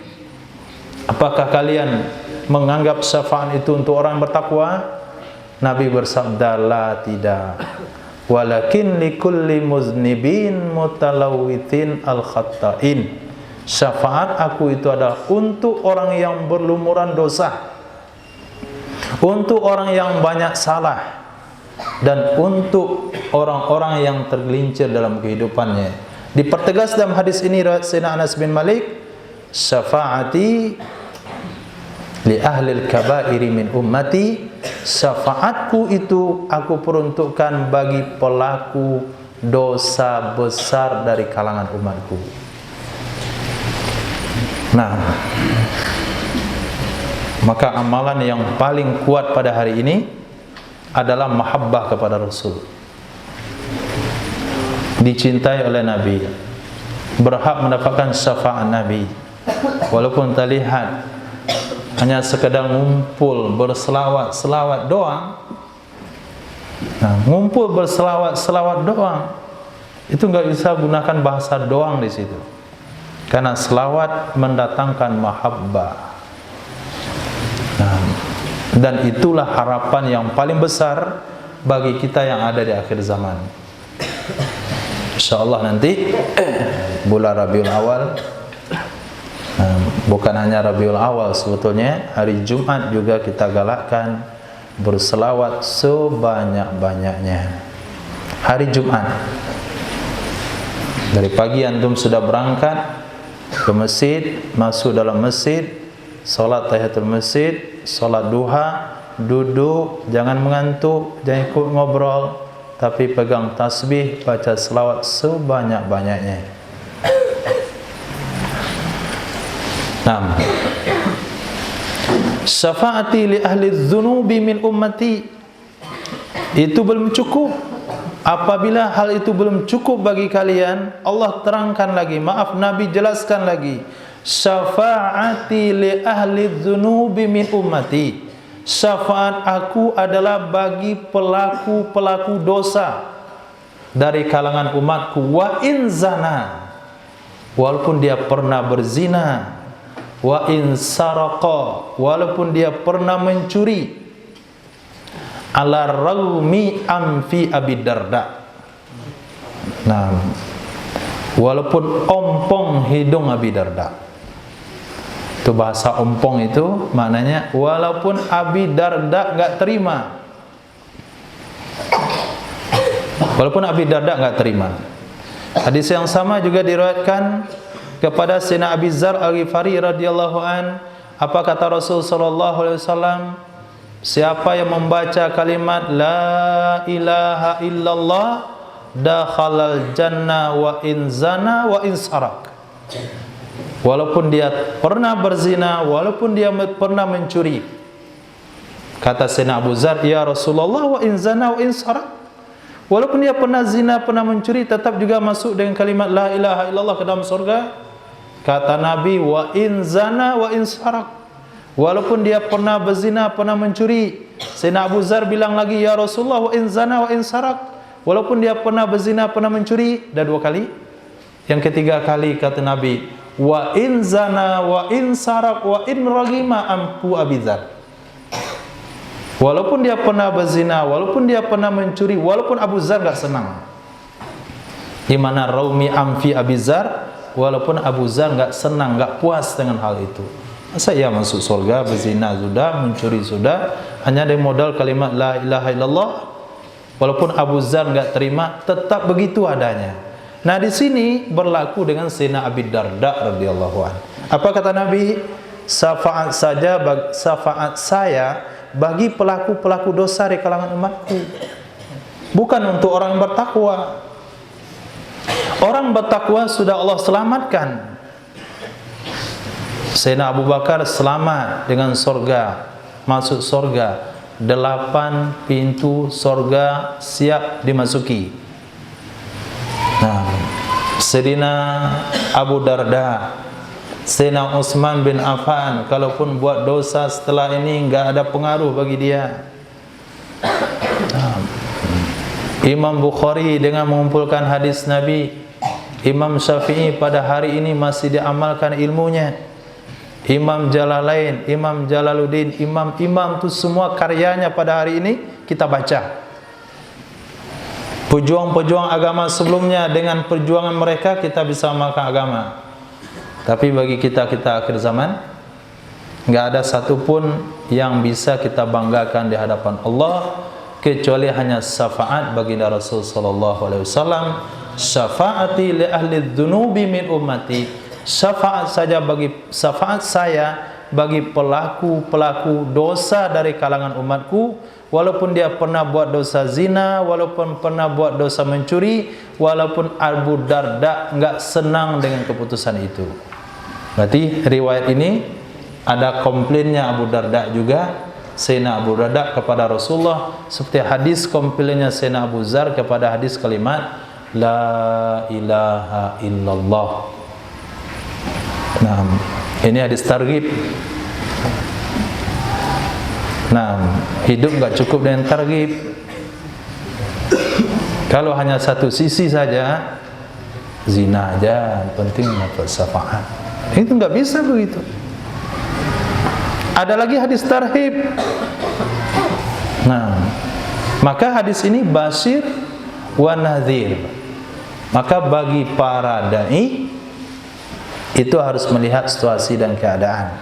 [SPEAKER 1] apakah kalian menganggap syafaat itu untuk orang bertakwa? Nabi bersabda, la tidak. Walakin likulli muznibin mutalawwitin al-khatta'in. Syafaat aku itu adalah untuk orang yang berlumuran dosa, untuk orang yang banyak salah, dan untuk orang-orang yang tergelincir dalam kehidupannya. Dipertegas dalam hadis ini Sayyidina Anas bin Malik, syafaati li ahlil kabairi min ummati, syafaatku itu aku peruntukkan bagi pelaku dosa besar dari kalangan umatku. Nah, maka amalan yang paling kuat pada hari ini adalah mahabbah kepada Rasul, dicintai oleh Nabi, berhak mendapatkan syafaat Nabi. Walaupun terlihat hanya sekedar ngumpul berselawat doang. Nah, ngumpul berselawat doang, itu nggak bisa gunakan bahasa doang di situ, karena selawat mendatangkan mahabbah. Nah, dan itulah harapan yang paling besar bagi kita yang ada di akhir zaman. InsyaAllah nanti bulan Rabiul Awal, bukan hanya Rabiul Awal, sebetulnya hari Jumat juga kita galakkan berselawat sebanyak-banyaknya. Hari Jumat, dari pagi antum sudah berangkat ke masjid, masuk dalam masjid, salat tahiyatul masjid, salat duha, duduk, jangan mengantuk, jangan ikut ngobrol, tapi pegang tasbih, baca selawat sebanyak-banyaknya. Nah, syafaati li ahli dzunubi min ummati, itu belum cukup. Apabila hal itu belum cukup bagi kalian, Allah terangkan lagi, maaf, Nabi jelaskan lagi, syafaati li ahli dzunubi min ummati, syafaat aku adalah bagi pelaku-pelaku dosa dari kalangan umatku. Wa in zana, walaupun dia pernah berzina, wa in saraqa, walaupun dia pernah mencuri, ala raghmi amfi Abi Darda. Nah, walaupun ompong hidung Abi Darda. Itu bahasa ompong itu maknanya walaupun Abi Darda enggak terima. Walaupun Abi Darda enggak terima. Hadis yang sama juga diriwayatkan kepada Sayyidina Abi Dzar Al-Ghifari radhiyallahu an. Apa kata Rasul sallallahu alaihi wasallam? Siapa yang membaca kalimat la ilaha illallah dakhalal jannah wa in zana wa in sarak. Walaupun dia pernah berzina, walaupun dia pernah mencuri. Kata Sayyidina Abu Dzar, ya Rasulullah, wa in zana wa in sarak. Walaupun dia pernah zina, pernah mencuri, tetap juga masuk dengan kalimat la ilaha illallah ke dalam surga. Kata Nabi, wa in zana wa in sarak. Walaupun dia pernah berzina, pernah mencuri. Sayyidina Abu Dzar bilang lagi, ya Rasulullah, wa in zana wa in sarak. Walaupun dia pernah berzina, pernah mencuri. Dah 2 kali. Yang ketiga kali kata Nabi, wa in zana wa in sarak wa in raghima ampu Abi Dzar. Walaupun dia pernah berzina, walaupun dia pernah mencuri, walaupun Abu Dzar enggak senang. Di mana raumi amfi Abi Dzar, walaupun Abu Dzar enggak senang, enggak puas dengan hal itu. Masa ia masuk surga, berzina sudah, mencuri sudah, hanya ada modal kalimat la ilaha illallah. Walaupun Abu Dzar enggak terima, tetap begitu adanya. Nah, di sini berlaku dengan Sayyidina Abi Darda radhiyallahu anhu. Apa kata Nabi? Syafaat saya bagi pelaku-pelaku dosa di kalangan umatku. Bukan untuk orang bertakwa. Orang bertakwa sudah Allah selamatkan. Sayyidina Abu Bakar selamat dengan surga, masuk surga. 8 pintu surga siap dimasuki. Nah, Sayyidina Abu Darda, Sayyidina Utsman bin Affan, kalaupun buat dosa setelah ini enggak ada pengaruh bagi dia. Nah, Imam Bukhari dengan mengumpulkan hadis Nabi, Imam Syafi'i pada hari ini masih diamalkan ilmunya, Imam Jalalain, Imam Jalaluddin, imam-imam itu semua karyanya pada hari ini kita baca. Pejuang-pejuang agama sebelumnya, dengan perjuangan mereka kita bisa amalkan agama. Tapi bagi kita akhir zaman, enggak ada satupun yang bisa kita banggakan di hadapan Allah kecuali hanya syafaat baginda Rasul sallallahu alaihi wasallam. Syafaati li ahli dzunubi min ummati, syafaat saja bagi syafaat saya bagi pelaku-pelaku dosa dari kalangan umatku, walaupun dia pernah buat dosa zina, walaupun pernah buat dosa mencuri, walaupun Abu Darda enggak senang dengan keputusan itu. Berarti riwayat ini ada komplainnya Abu Darda juga, Sayyidina Abu Darda kepada Rasulullah, seperti hadis komplainnya Sayyidina Abu Zar kepada hadis kalimat La ilaha illallah. Nah, ini hadis targhib. Nah, hidup enggak cukup dengan targhib. Kalau hanya satu sisi saja, zina aja, penting dapat syafaat. Itu enggak bisa begitu. Ada lagi hadis tarhib. Nah, maka hadis ini basyir wa nadhir. Maka bagi para dai itu harus melihat situasi dan keadaan.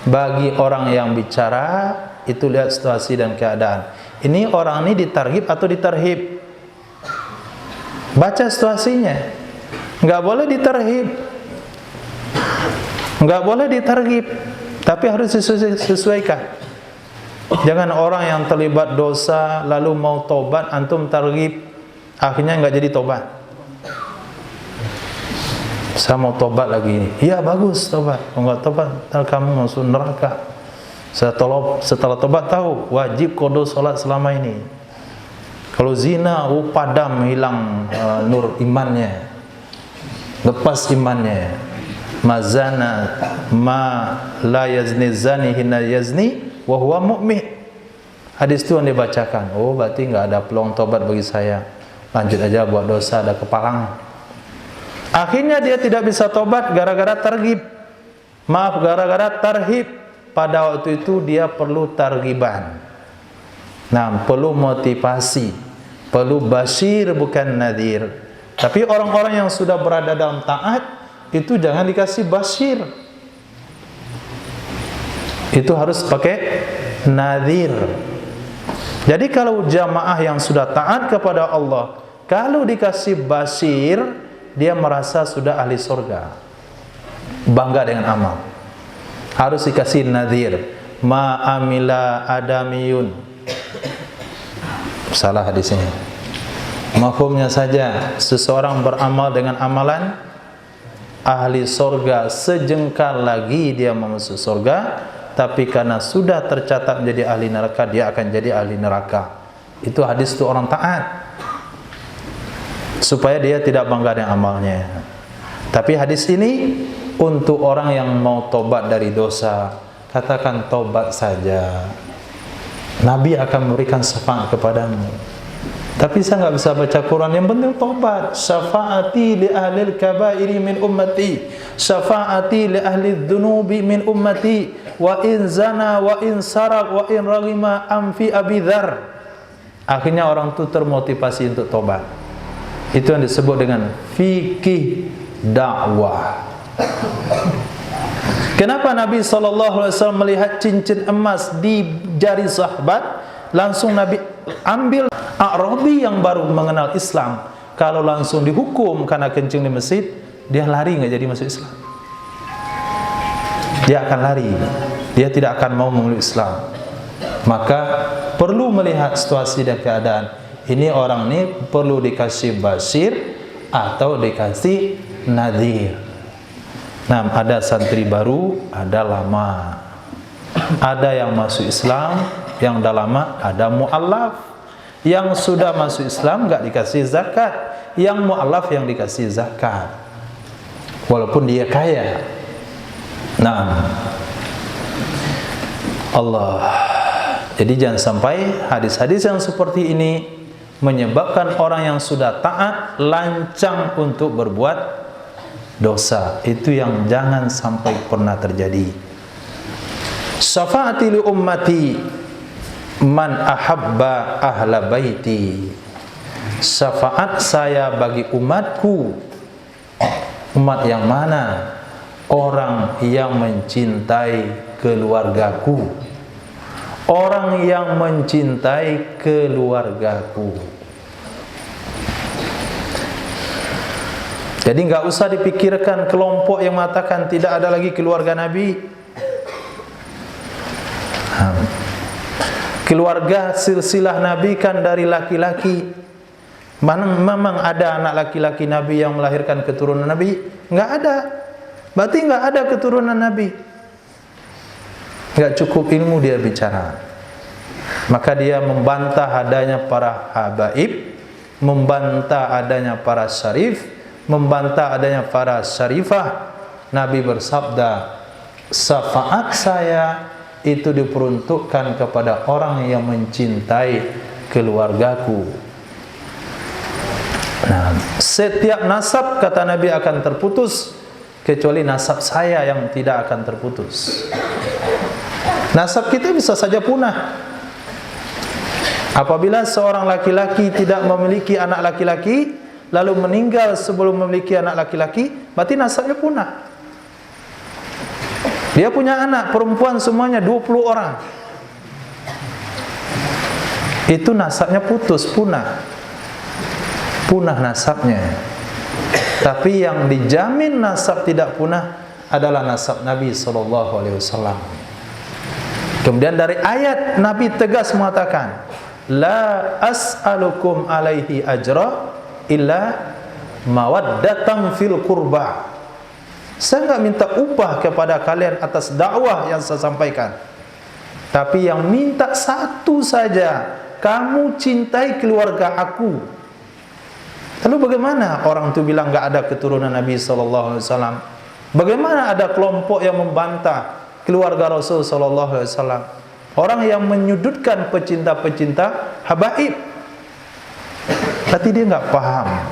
[SPEAKER 1] Bagi orang yang bicara itu lihat situasi dan keadaan. Ini orang ini ditarghib atau ditarhib. Baca situasinya. Enggak boleh ditarhib, enggak boleh ditarghib, tapi harus disesuaikan. Jangan orang yang terlibat dosa lalu mau tobat, antum targhib, akhirnya enggak jadi tobat. Saya mau tobat lagi. Iya bagus tobat. Kalau enggak tobat, ntar kamu masuk neraka. Setelah tobat tahu wajib qada salat selama ini. Kalau zina, padam, hilang nur imannya, lepas imannya. Mazana ma la yazni zani hina yazni wa huwa mu'min. Hadis itu yang dibacakan. Oh berarti enggak ada peluang tobat bagi saya. Lanjut aja buat dosa, ada kepalang. Akhirnya dia tidak bisa tobat gara-gara targhib. Maaf, gara-gara tarhib. Pada waktu itu dia perlu targhiban. Nah, perlu motivasi, perlu basyir bukan nadhir. Tapi orang-orang yang sudah berada dalam taat itu jangan dikasih basyir. Itu harus pakai nadhir. Jadi kalau jamaah yang sudah taat kepada Allah, kalau dikasih basyir, dia merasa sudah ahli surga, bangga dengan amal. Harus dikasih nadhir. Ma amila adamiyun. Salah hadisnya. Mafhumnya saja, seseorang beramal dengan amalan ahli surga, sejengkal lagi dia masuk surga, tapi karena sudah tercatat menjadi ahli neraka, dia akan jadi ahli neraka. Itu hadis itu orang taat, supaya dia tidak bangga dengan amalnya. Tapi hadis ini untuk orang yang mau tobat dari dosa, katakan tobat saja, Nabi akan memberikan syafaat kepadamu. Tapi saya nggak bisa baca Quran, yang penting tobat. Syafaati li ahlil kabairi min ummati, syafaati li ahli dzunubi min ummati, wa in zana wa in sarak wa in raghima amfi Abi Dzar. Akhirnya orang itu termotivasi untuk tobat. Itu yang disebut dengan fikih dakwah. Kenapa Nabi SAW melihat cincin emas di jari sahabat, langsung Nabi ambil? A'rabi yang baru mengenal Islam, kalau langsung dihukum karena kencing di masjid, dia lari, nggak jadi masuk Islam. Dia akan lari, dia tidak akan mau memeluk Islam. Maka perlu melihat situasi dan keadaan. Ini orang ini perlu dikasih basyir atau dikasih nadhir. Nah, ada santri baru, ada lama. Ada yang masuk Islam, yang dah lama, ada mu'allaf. Yang sudah masuk Islam enggak dikasih zakat, yang mu'allaf yang dikasih zakat. Walaupun dia kaya. Nah, Allah. Jadi jangan sampai hadis-hadis yang seperti ini menyebabkan orang yang sudah taat lancang untuk berbuat dosa. Itu yang jangan sampai pernah terjadi. Syafaati li ummati man ahabba ahla baiti. Syafaat saya bagi umatku. Umat yang mana? Orang yang mencintai keluargaku. Orang yang mencintai keluargaku. Jadi enggak usah dipikirkan kelompok yang mengatakan tidak ada lagi keluarga Nabi. Keluarga silsilah Nabi kan dari laki-laki. Memang ada anak laki-laki Nabi yang melahirkan keturunan Nabi? Enggak ada. Berarti enggak ada keturunan Nabi. Enggak cukup ilmu dia bicara. Maka dia membantah adanya para habaib, membantah adanya para syarif, membantah adanya para syarifah. Nabi bersabda, syafaat saya itu diperuntukkan kepada orang yang mencintai keluargaku. Nah, setiap nasab kata Nabi akan terputus kecuali nasab saya yang tidak akan terputus. Nasab kita bisa saja punah. Apabila seorang laki-laki tidak memiliki anak laki-laki lalu meninggal sebelum memiliki anak laki-laki, berarti nasabnya punah. Dia punya anak perempuan semuanya 20 orang. Itu nasabnya putus, punah. Punah nasabnya. Tapi yang dijamin nasab tidak punah adalah nasab Nabi SAW. Kemudian dari ayat Nabi tegas mengatakan, la as'alukum alaihi ajra illa mawaddatan fil qurba. Saya enggak minta upah kepada kalian atas dakwah yang saya sampaikan. Tapi yang minta satu saja, kamu cintai keluarga aku. Lalu bagaimana orang itu bilang enggak ada keturunan Nabi SAW? Bagaimana ada kelompok yang membantah keluarga Rasul SAW? Orang yang menyudutkan pecinta-pecinta habaib. Tapi dia enggak paham.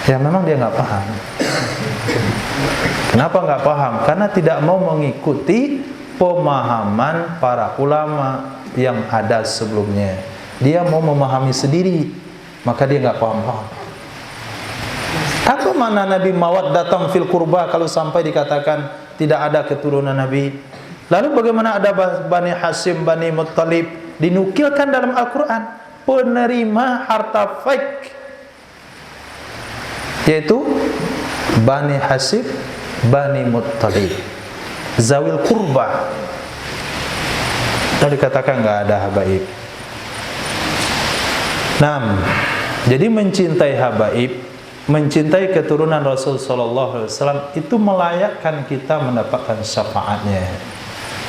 [SPEAKER 1] Ya memang dia enggak paham. Kenapa enggak paham? Karena tidak mau mengikuti pemahaman para ulama yang ada sebelumnya. Dia mau memahami sendiri, maka dia enggak paham-paham. Apa makna Nabi mawaddatang fil qurba kalau sampai dikatakan tidak ada keturunan Nabi? Lalu bagaimana ada Bani Hashim, Bani Muttalib dinukilkan dalam Al-Quran penerima harta fake, yaitu Bani Hashim, Bani Muttalib, zawil kurba. Lalu dikatakan enggak ada habaib. Nah, jadi mencintai habaib, mencintai keturunan Rasul sallallahu alaihi wasallam itu melayakkan kita mendapatkan syafaatnya.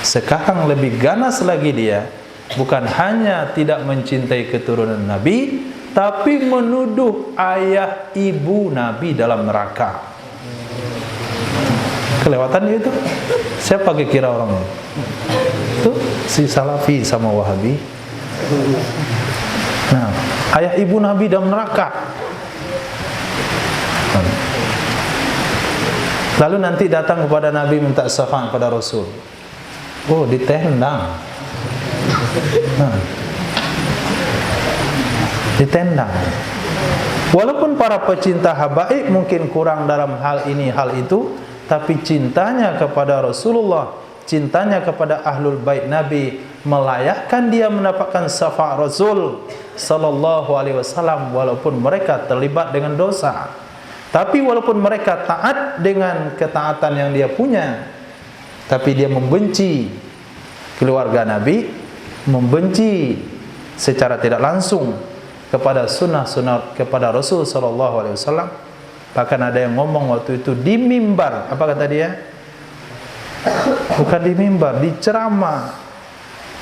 [SPEAKER 1] Sekarang lebih ganas lagi dia, bukan hanya tidak mencintai keturunan Nabi, tapi menuduh ayah ibu Nabi dalam neraka. Kelewatan dia itu. Siapa kira orang itu? Itu si Salafi sama Wahabi. Nah, ayah ibu Nabi dalam neraka. Lalu nanti datang kepada Nabi minta syafaat pada Rasul. Oh, ditendang. Nah, ditendang. Walaupun para pecinta habaib mungkin kurang dalam hal ini hal itu, tapi cintanya kepada Rasulullah, cintanya kepada ahlul bait Nabi melayakkan dia mendapatkan syafaat Rasul sallallahu alaihi wasallam walaupun mereka terlibat dengan dosa. Tapi walaupun mereka taat dengan ketaatan yang dia punya, tapi dia membenci keluarga Nabi, membenci secara tidak langsung kepada sunnah-sunnah kepada Rasul sallallahu alaihi wasallam. Bahkan ada yang ngomong waktu itu di mimbar, apa kata dia? Bukan di mimbar, di ceramah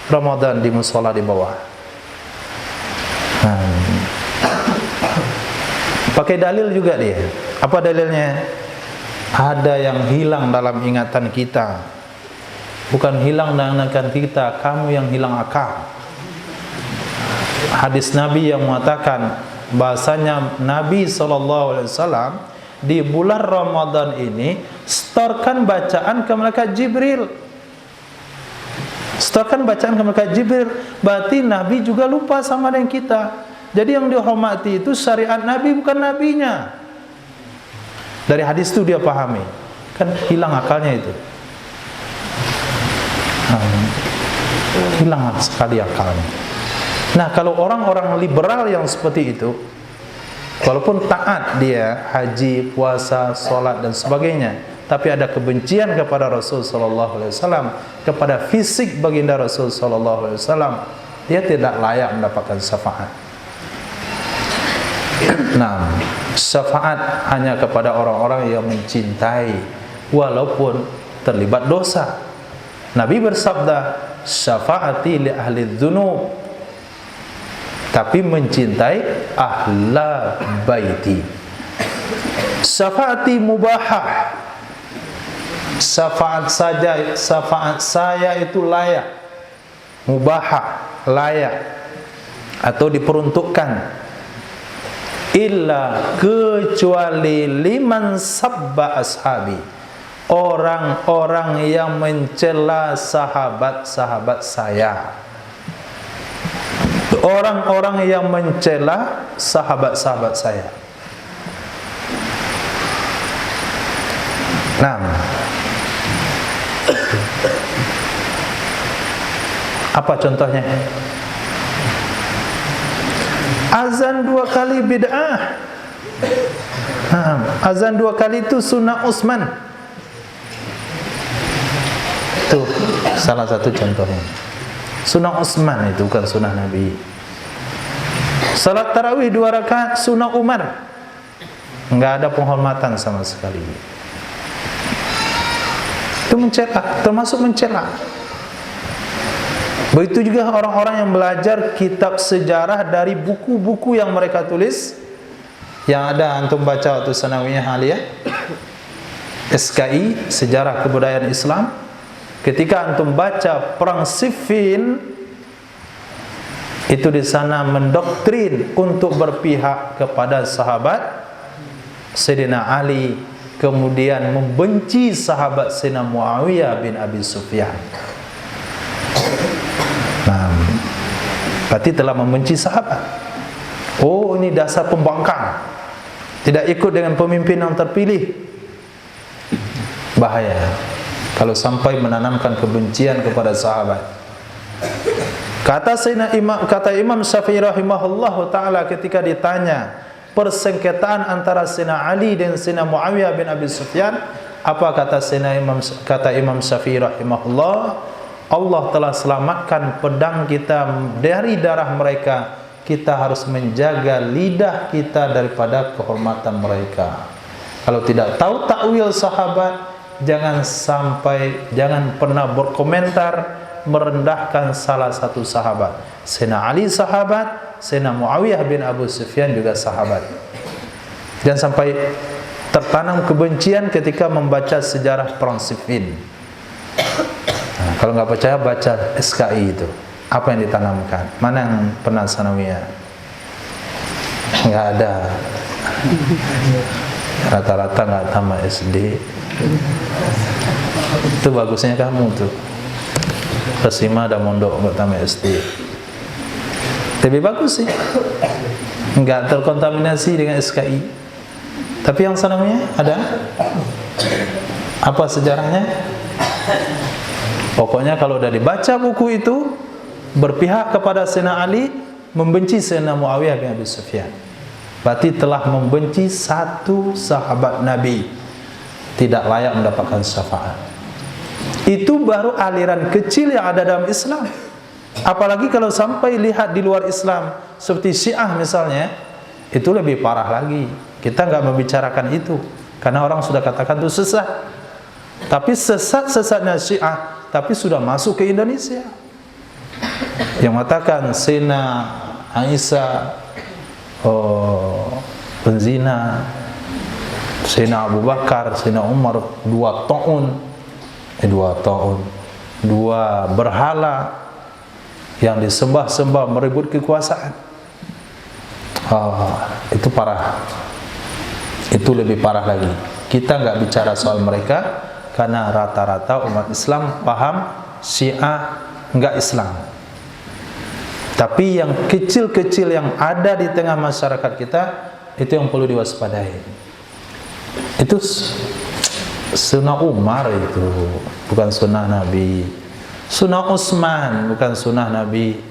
[SPEAKER 1] Ramadan di musola di bawah. Pakai dalil juga dia. Apa dalilnya? Ada yang hilang dalam ingatan kita. Bukan hilang dalam ingatan kita, kamu yang hilang akal. Hadis Nabi yang mengatakan bahasanya Nabi SAW di bulan Ramadan ini setorkan bacaan ke malaikat Jibril. Setorkan bacaan ke malaikat Jibril. Berarti Nabi juga lupa sama dengan kita. Jadi yang dihormati itu syariat Nabi, bukan nabinya. Dari hadis itu dia pahami. Kan hilang akalnya itu. Hilang sekali akalnya. Nah, kalau orang-orang liberal yang seperti itu, walaupun taat dia haji, puasa, sholat dan sebagainya, tapi ada kebencian kepada Rasul sallallahu alaihi wasallam, kepada fisik baginda Rasul sallallahu alaihi wasallam, dia tidak layak mendapatkan syafaat. Nah, syafaat hanya kepada orang-orang yang mencintai walaupun terlibat dosa. Nabi bersabda, syafaati li ahli dzunub, tapi mencintai ahla baiti. Syafaati mubahah, syafaat saya itu layak, mubahah, layak atau diperuntukkan, illa kecuali liman sabba ashabi, orang-orang yang mencela sahabat-sahabat saya, orang-orang yang mencela sahabat-sahabat saya. Nah, apa contohnya? Azan 2 kali bid'ah. Azan 2 kali itu sunnah Utsman. Itu salah satu contohnya. Sunnah Utsman itu bukan sunnah Nabi. Salat tarawih 2 rakaat sunnah Umar. Enggak ada penghormatan sama sekali. Itu mencela, termasuk mencela. Begitu juga orang-orang yang belajar kitab sejarah dari buku-buku yang mereka tulis, yang ada antum baca waktu sanawiyah aliyah, SKI, Sejarah Kebudayaan Islam. Ketika antum baca perang Siffin, itu di sana mendoktrin untuk berpihak kepada sahabat Sayyidina Ali, kemudian membenci sahabat Sayyidina Muawiyah bin Abi Sufyan. Nah, berarti telah membenci sahabat. Oh, ini dasar pembangkang, tidak ikut dengan pemimpin yang terpilih. Bahaya kalau sampai menanamkan kebencian kepada sahabat. Kata Imam Syafi'i rahimahullahu taala ketika ditanya persengketaan antara Sayyidina Ali dan Sayyidina Muawiyah bin Abi Sufyan, apa kata Imam Syafi'i rahimahullah? Allah telah selamatkan pedang kita dari darah mereka. Kita harus menjaga lidah kita daripada kehormatan mereka. Kalau tidak tahu takwil sahabat, jangan pernah berkomentar merendahkan salah satu sahabat. Sayyidina Ali sahabat, Sayyidina Muawiyah bin Abu Sufyan juga sahabat. Jangan sampai tertanam kebencian ketika membaca sejarah perang Siffin. Nah, kalau nggak percaya baca SKI itu. Apa yang ditanamkan? Mana yang pernah sanawiyah? Nggak ada. Rata-rata nggak tamat SD. Itu bagusnya kamu tuh. Persima dan mondok nggak tamat SD. Lebih bagus sih. Nggak terkontaminasi dengan SKI. Tapi yang sanawiyah ada? Apa sejarahnya? Pokoknya kalau udah dibaca buku itu, berpihak kepada Sayyidina Ali, membenci Sayyidina Muawiyah bin Abi Sufyan, berarti telah membenci satu sahabat Nabi, tidak layak mendapatkan syafaat. Itu baru aliran kecil yang ada dalam Islam. Apalagi kalau sampai lihat di luar Islam, seperti Syiah misalnya, itu lebih parah lagi. Kita nggak membicarakan itu, karena orang sudah katakan itu sesat. Tapi sesat-sesatnya Syiah, tapi sudah masuk ke Indonesia. Yang mengatakan Sayyidina Aisyah penzina, Sayyidina Abu Bakar, Sayyidina Umar 2 berhala yang disembah-sembah merebut kekuasaan. Itu parah. Itu lebih parah lagi. Kita nggak bicara soal mereka, karena rata-rata umat Islam paham Syiah enggak Islam. Tapi yang kecil-kecil yang ada di tengah masyarakat kita, itu yang perlu diwaspadai. Itu sunnah Umar, itu bukan sunnah Nabi. Sunnah Utsman bukan sunnah Nabi.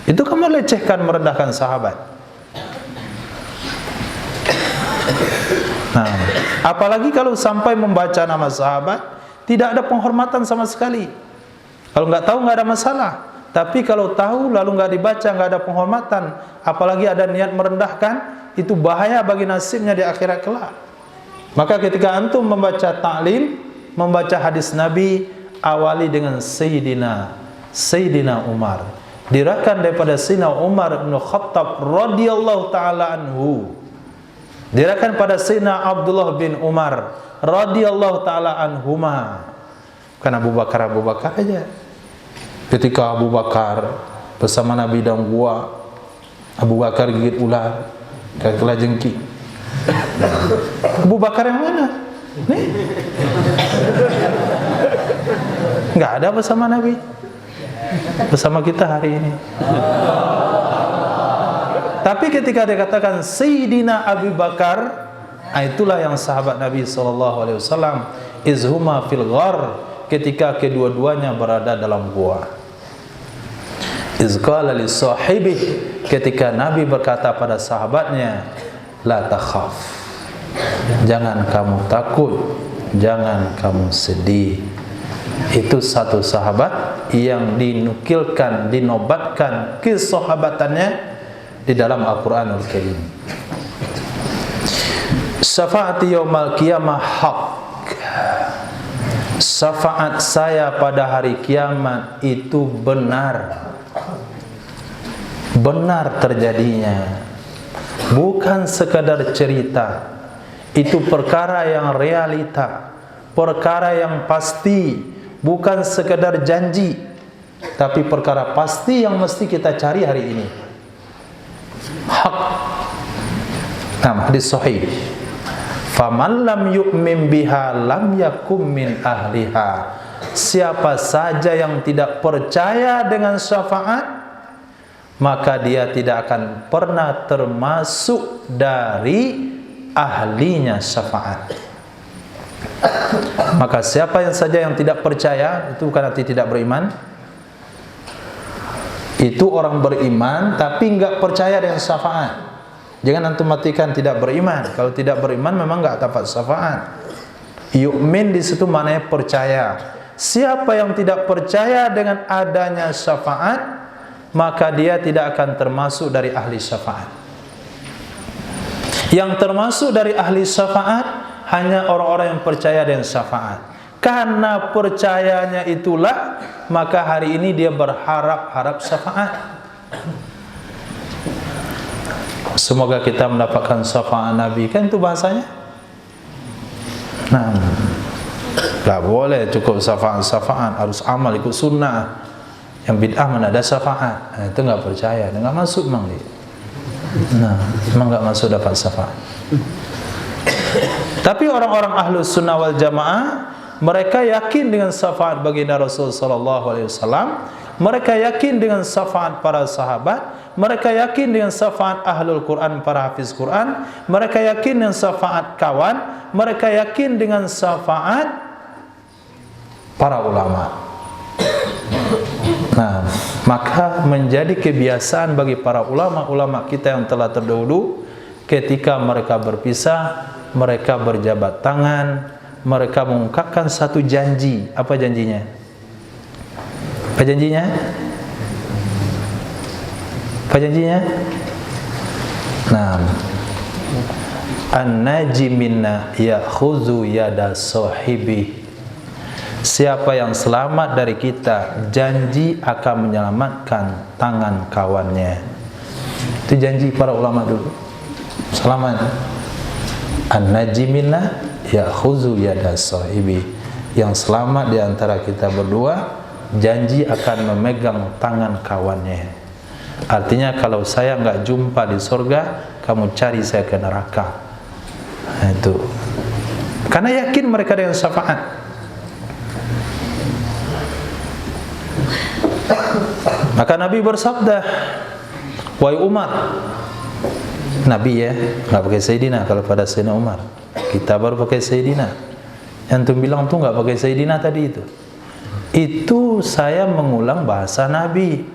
[SPEAKER 1] Itu kamu lecehkan, merendahkan sahabat. Nah, apalagi kalau sampai membaca nama sahabat, tidak ada penghormatan sama sekali. Kalau nggak tahu nggak ada masalah. Tapi kalau tahu lalu nggak dibaca, nggak ada penghormatan, apalagi ada niat merendahkan, itu bahaya bagi nasibnya di akhirat kelak. Maka ketika antum membaca ta'lim, membaca hadis Nabi, awali dengan Sayyidina Umar. Diriwayatkan daripada Sayyidina Umar bin Khattab radhiyallahu taala anhu. Diriwayatkan pada Sayyidina Abdullah bin Umar radhiyallahu taala anhuma. Bukan Abu Bakar aja. Ketika Abu Bakar bersama Nabi dalam gua, Abu Bakar gigit ular, kena jengki. Abu Bakar yang mana? Nih. Enggak ada bersama Nabi. Bersama kita hari ini. Tapi ketika dikatakan Sayyidina Abu Bakar, itulah yang sahabat Nabi SAW, izhuma fil ghar, ketika kedua-duanya berada dalam gua. Izqala li sahibih, ketika Nabi berkata pada sahabatnya, la takhaf, jangan kamu takut, jangan kamu sedih. Itu satu sahabat yang dinukilkan, dinobatkan kesahabatannya di dalam Al-Quranul Karim. Syafaati yaumal qiyamah haq, syafaat saya pada hari kiamat itu benar, benar terjadinya, bukan sekadar cerita. Itu perkara yang realita, perkara yang pasti, bukan sekadar janji, tapi perkara pasti yang mesti kita cari hari ini. Hak. Nah, hadis sahih. Faman lam yu'min biha lam yakum min ahliha. Siapa saja yang tidak percaya dengan syafaat, maka dia tidak akan pernah termasuk dari ahlinya syafaat. Maka siapa yang saja yang tidak percaya, itu bukan arti tidak beriman. Itu orang beriman tapi enggak percaya dengan syafaat. Jangan antum matikan tidak beriman. Kalau tidak beriman memang enggak dapat syafaat. Yu'min di situ maknanya percaya. Siapa yang tidak percaya dengan adanya syafaat, maka dia tidak akan termasuk dari ahli syafaat. Yang termasuk dari ahli syafaat hanya orang-orang yang percaya dengan syafaat. Karena percayanya itulah, maka hari ini dia berharap-harap syafaat. Semoga kita mendapatkan syafaat Nabi. Kan itu bahasanya. Nah, tak boleh cukup syafaat, harus amal ikut sunnah. Yang bid'ah mana ada syafaat, nah, itu nggak percaya, nggak masuk memang dia. Nah, memang nggak masuk dapat syafaat. Tapi orang-orang ahlus sunnah wal jamaah, mereka yakin dengan syafaat baginda Rasul sallallahu alaihi wasallam, mereka yakin dengan syafaat para sahabat, mereka yakin dengan syafaat ahlul Quran, para hafiz Quran, mereka yakin dengan syafaat kawan, mereka yakin dengan syafaat para ulama. Nah, maka menjadi kebiasaan bagi para ulama-ulama kita yang telah terdahulu, ketika mereka berpisah, mereka berjabat tangan, mereka mengungkapkan satu janji. Apa janjinya? Apa janjinya? Apa janjinya? Nah, an-naji minna ya'khudhu yada sahibi. Siapa yang selamat dari kita, janji akan menyelamatkan tangan kawannya. Itu janji para ulama dulu. Selamat. An-naji minna ya'khudhu yada sahibi. Yang selamat di antara kita berdua, janji akan memegang tangan kawannya. Artinya kalau saya enggak jumpa di surga, kamu cari saya ke neraka. Nah, itu. Karena yakin mereka dengan syafaat. Maka Nabi bersabda, wahai Umar, Nabi ya, nggak pakai Sayyidina. Kalau pada Sayyidina Umar, kita baru pakai Sayyidina. Yang tu bilang tuh nggak pakai Sayyidina tadi itu saya mengulang bahasa Nabi.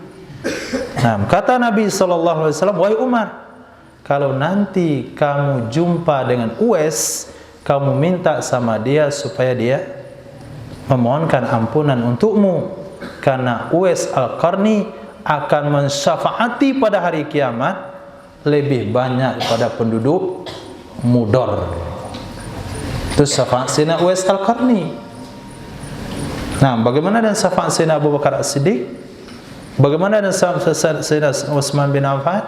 [SPEAKER 1] Nah, kata Nabi SAW, wahai Umar, kalau nanti kamu jumpa dengan Uwais, kamu minta sama dia supaya dia memohonkan ampunan untukmu, karena Uwais Al-Qarni akan mensyafaati pada hari kiamat lebih banyak pada penduduk Mudar. Itu syafaat Sayyidina Uwais Al-Qarni. Nah, bagaimana dengan syafaat Sayyidina Abu Bakar As-Siddiq? Bagaimana dengan syafaat Sayyidina Utsman bin Affan?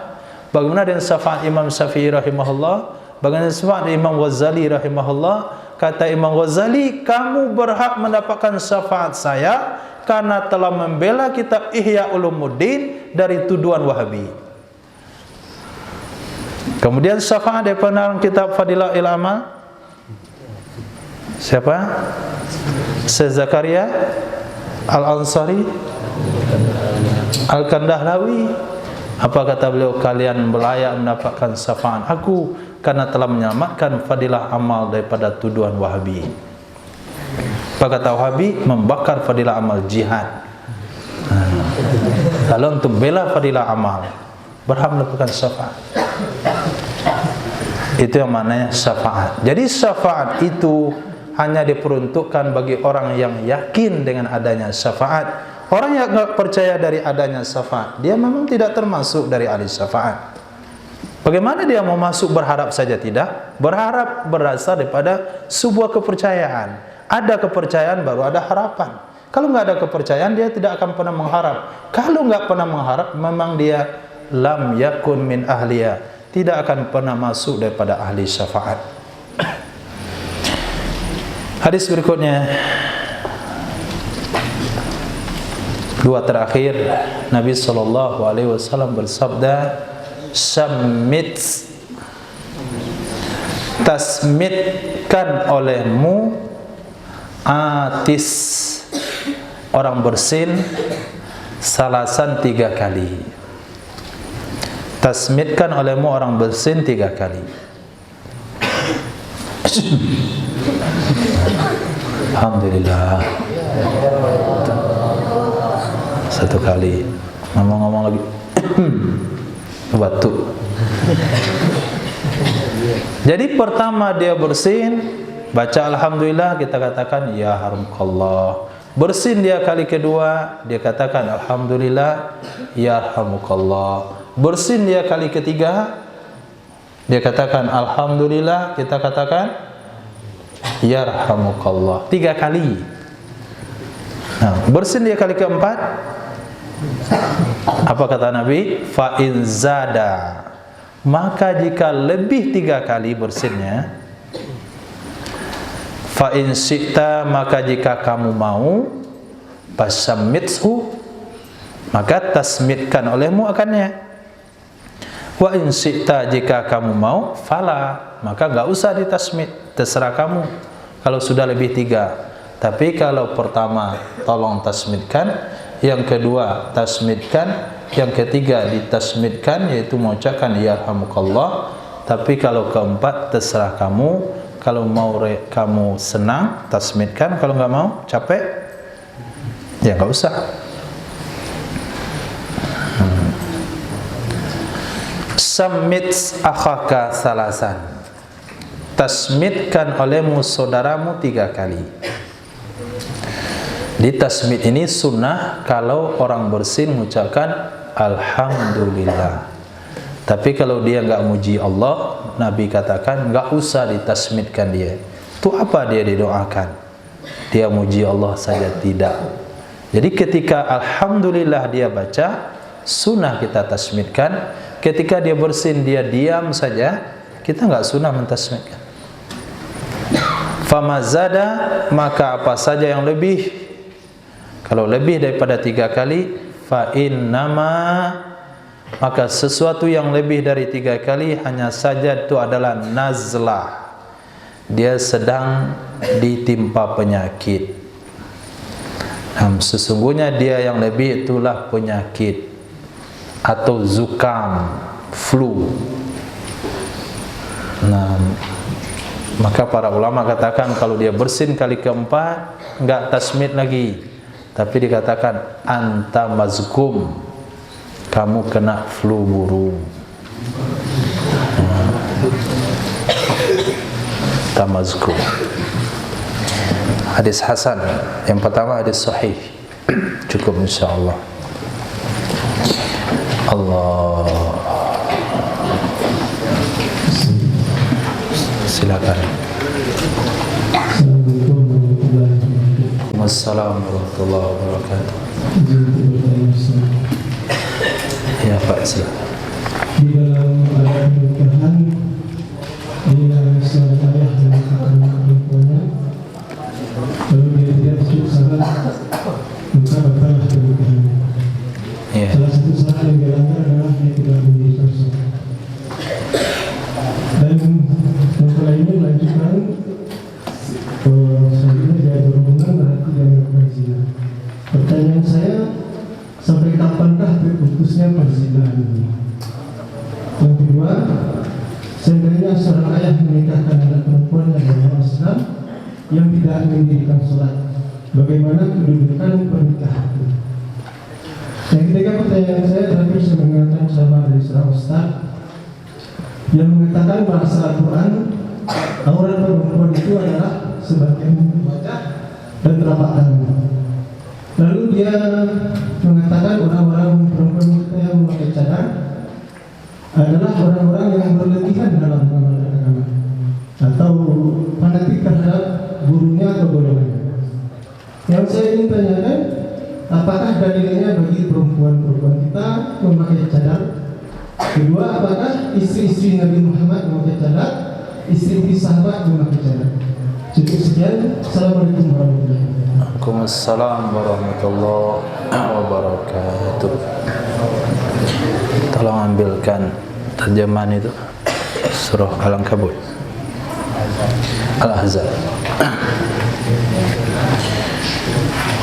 [SPEAKER 1] Bagaimana dengan syafaat Imam Syafi'i rahimahullah? Bagaimana dengan syafaat Imam Ghazali rahimahullah? Kata Imam Ghazali, kamu berhak mendapatkan syafaat saya karena telah membela kitab Ihya Ulumuddin dari tuduhan Wahabi. Kemudian syafaat daripada kitab Fadilatul Amal, siapa? Syekh Zakaria Al-Ansari Al-Kandahlawi. Apa kata beliau? Kalian layak mendapatkan syafaat aku karena telah menyelamatkan fadilah amal daripada tuduhan Wahabi. Apa kata Wahabi? Membakar fadilah amal jihad. Kalau untuk bela fadilah amal, berhak mendapatkan syafaat. Itu yang maknanya syafaat. Jadi syafaat itu hanya diperuntukkan bagi orang yang yakin dengan adanya syafaat. Orang yang tidak percaya dari adanya syafaat, dia memang tidak termasuk dari ahli syafaat. Bagaimana dia mau masuk berharap saja tidak? Berharap berasal daripada sebuah kepercayaan. Ada kepercayaan baru ada harapan. Kalau nggak ada kepercayaan, dia tidak akan pernah mengharap. Kalau nggak pernah mengharap, memang dia lam yakun min ahliya, tidak akan pernah masuk daripada ahli syafaat. Hadis berikutnya, dua terakhir, Nabi SAW bersabda, Sammit, tasmitkan olehmu atis, orang bersin, salasan 3 kali. Tasmitkan olehmu orang bersin 3 kali. Alhamdulillah. 1 kali. Ngomong-ngomong lagi. Batuk. Jadi pertama dia bersin, baca alhamdulillah, kita katakan ya harumukallah. Bersin dia kali kedua, dia katakan alhamdulillah ya yarhamukallah. Bersin dia kali ketiga, dia katakan alhamdulillah, kita katakan yarhamukallah. 3 kali. Nah, bersin dia kali keempat, apa kata Nabi? Fa in zada, maka jika lebih 3 kali bersinnya, fa in syi'ta, maka jika kamu mau, fasammithu, maka tasmitkan olehmu akannya. Wa in syi'ta, jika kamu mau, fala, maka enggak usah ditasmit, terserah kamu kalau sudah lebih 3. Tapi kalau pertama tolong tasmitkan, yang kedua tasmitkan, yang ketiga ditasmitkan, yaitu mengucapkan yarhamukallah. Tapi kalau keempat terserah kamu, kalau mau kamu senang tasmitkan, kalau nggak mau capek ya nggak usah. Sammit akhaka salasan, tasmitkan olehmu saudaramu 3 kali. Di tasmit ini sunnah kalau orang bersin mengucapkan alhamdulillah. Tapi kalau dia nggak muji Allah, Nabi katakan nggak usah ditasmitkan dia. Itu apa dia didoakan? Dia muji Allah saja tidak. Jadi ketika alhamdulillah dia baca, sunnah kita tasmitkan. Ketika dia bersin dia diam saja, kita nggak sunnah mentasmitkan. Famazada, maka apa saja yang lebih, kalau lebih daripada 3 kali, fa innama, maka sesuatu yang lebih dari 3 kali hanya saja itu adalah nazlah. Dia sedang ditimpa penyakit. Sesungguhnya dia yang lebih itulah penyakit atau zukam, flu. Nah, maka para ulama katakan kalau dia bersin kali keempat, enggak tasmit lagi, tapi dikatakan anta mazkum, kamu kena flu burung. tamazku. Hadis hasan. Yang pertama hadis sahih. Cukup insyaallah. Allah. Silakan. Assalamualaikum warahmatullahi wabarakatuh. Ya Pak, silakan.
[SPEAKER 3] Di dalam ayat pernikahan bila seorang ayah menikahkan perempuannya lalu dia tidak setuju syarat, maka batallah pernikahannya.
[SPEAKER 1] Ya.
[SPEAKER 3] Salah satu syarat yang dilanggar adalah dia tidak mendirikan sholat. Dan masalah ini melanjutkan selanjutnya dia berhubungan berarti dia melakukan zina. Pertanyaan saya, sampai kapankah terputusnya perzinahan ini? Yang kedua, seandainya seorang ayah menikahkan anak perempuannya dengan Islam yang tidak mendirikan sholat, bagaimana kedudukan pernikahan itu? Yang ketiga, pertanyaan saya terakhir saya mendengarkan ceramah dari seorang ustaz yang mengatakan bahasa Al-Quran aurat perempuan itu adalah sebagian wajah dan telapak tangan. Lalu dia mengatakan orang-orang perempuan kita yang memakai cadar adalah orang-orang yang berlebihan dalam amalan agama atau fanatik terhadap gurunya atau golongannya. Yang saya ingin tanyakan, apakah dalilnya bagi perempuan-perempuan kita memakai cadar? Kedua, apakah istri-istri Nabi Muhammad memakai cadar, istri-istri sahabat memakai cadar? Cukup sekian. Assalamualaikum warahmatullahi wabarakatuh.
[SPEAKER 1] Waalaikumsalam warahmatullahi wabarakatuh. Tolong ambilkan terjemahan itu surah Al-Ankabut, Al-Ahzab.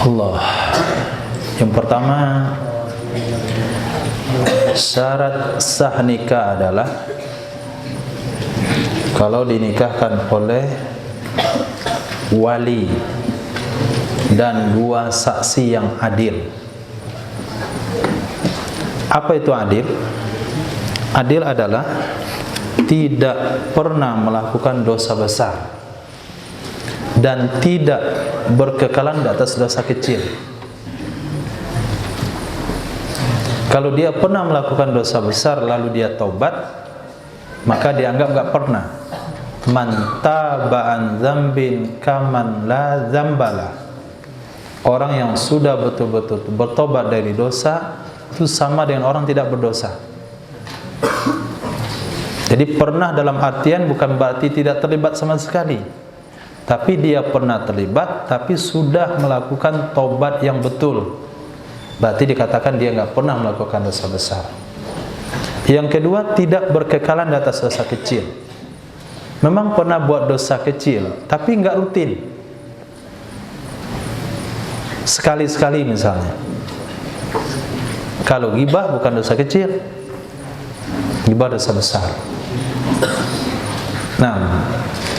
[SPEAKER 1] Allah. Yang pertama, syarat sah nikah adalah kalau dinikahkan oleh wali dan dua saksi yang adil. Apa itu adil? Adil adalah tidak pernah melakukan dosa besar dan tidak berkekalan di atas dosa kecil. Kalau dia pernah melakukan dosa besar lalu dia taubat, maka dianggap enggak pernah. Man taba'an dzambin kaman la dzambala. Orang yang sudah betul-betul bertobat dari dosa itu sama dengan orang tidak berdosa. Jadi pernah dalam artian bukan berarti tidak terlibat sama sekali, tapi dia pernah terlibat tapi sudah melakukan tobat yang betul, berarti dikatakan dia nggak pernah melakukan dosa besar. Yang kedua, tidak berkekalan di atas dosa kecil. Memang pernah buat dosa kecil tapi nggak rutin, sekali-sekali misalnya. Kalau ghibah bukan dosa kecil, ghibah dosa besar. Nah,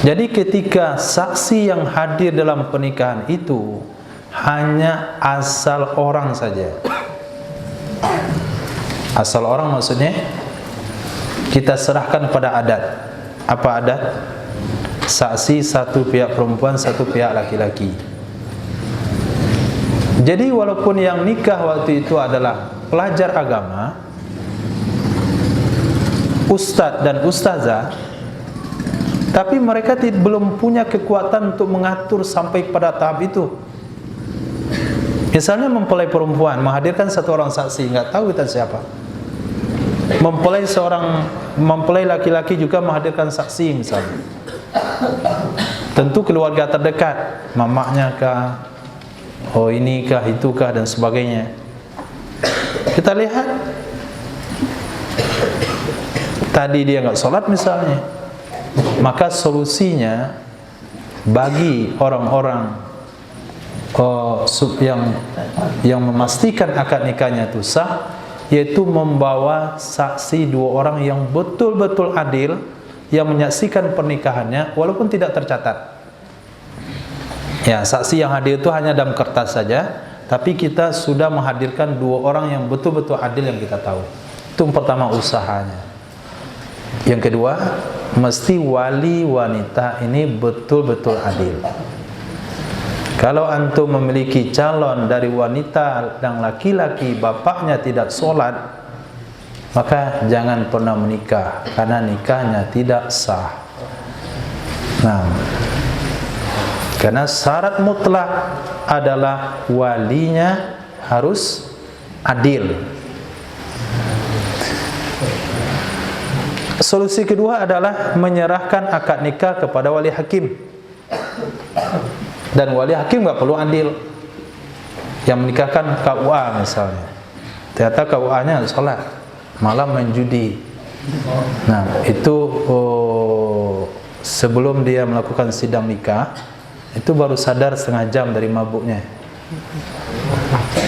[SPEAKER 1] jadi ketika saksi yang hadir dalam pernikahan itu hanya asal orang saja. Asal orang maksudnya kita serahkan pada adat. Apa adat? Saksi satu pihak perempuan, satu pihak laki-laki. Jadi walaupun yang nikah waktu itu adalah pelajar agama, ustadz dan ustazah, tapi mereka belum punya kekuatan untuk mengatur sampai pada tahap itu. Misalnya mempelai perempuan menghadirkan satu orang saksi, nggak tahu kita siapa. Mempelai laki-laki juga menghadirkan saksi misalnya. Tentu keluarga terdekat, mamaknya kah, oh ini kah, itu kah, dan sebagainya. Kita lihat tadi dia nggak sholat misalnya, maka solusinya bagi orang-orang yang memastikan akad nikahnya itu sah, yaitu membawa saksi dua orang yang betul-betul adil, yang menyaksikan pernikahannya walaupun tidak tercatat. Ya, saksi yang hadir itu hanya dalam kertas saja, tapi kita sudah menghadirkan dua orang yang betul-betul adil yang kita tahu. Itu pertama usahanya. Yang kedua, mesti wali wanita ini betul-betul adil. Kalau antum memiliki calon dari wanita dan laki-laki bapaknya tidak sholat, maka jangan pernah menikah, karena nikahnya tidak sah. Nah, karena syarat mutlak adalah walinya harus adil. Solusi kedua adalah menyerahkan akad nikah kepada wali hakim. Dan wali hakim nggak perlu adil. Yang menikahkan KUA misalnya, ternyata KUA-nya sholat, malah main judi. Nah, itu sebelum dia melakukan sidang nikah, itu baru sadar setengah jam dari mabuknya.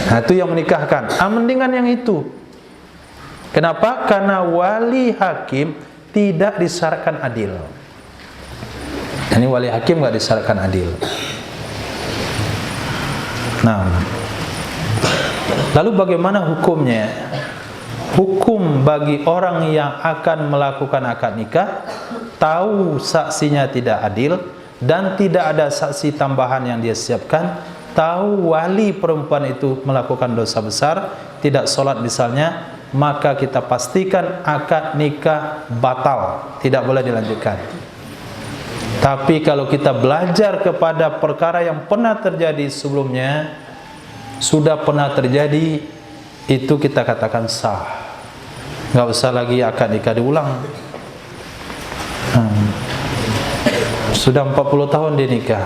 [SPEAKER 1] Nah, itu yang menikahkan. Mendingan yang itu. Kenapa? Karena wali hakim tidak disyaratkan adil. Ini wali hakim nggak disyaratkan adil. Nah, lalu bagaimana hukumnya? Hukum bagi orang yang akan melakukan akad nikah, tahu saksinya tidak adil dan tidak ada saksi tambahan yang dia siapkan, tahu wali perempuan itu melakukan dosa besar, tidak sholat misalnya, maka kita pastikan akad nikah batal, tidak boleh dilanjutkan. Tapi kalau kita belajar kepada perkara yang pernah terjadi sebelumnya, sudah pernah terjadi, itu kita katakan sah. Nggak usah lagi akad nikah diulang. Sudah 40 tahun dia nikah.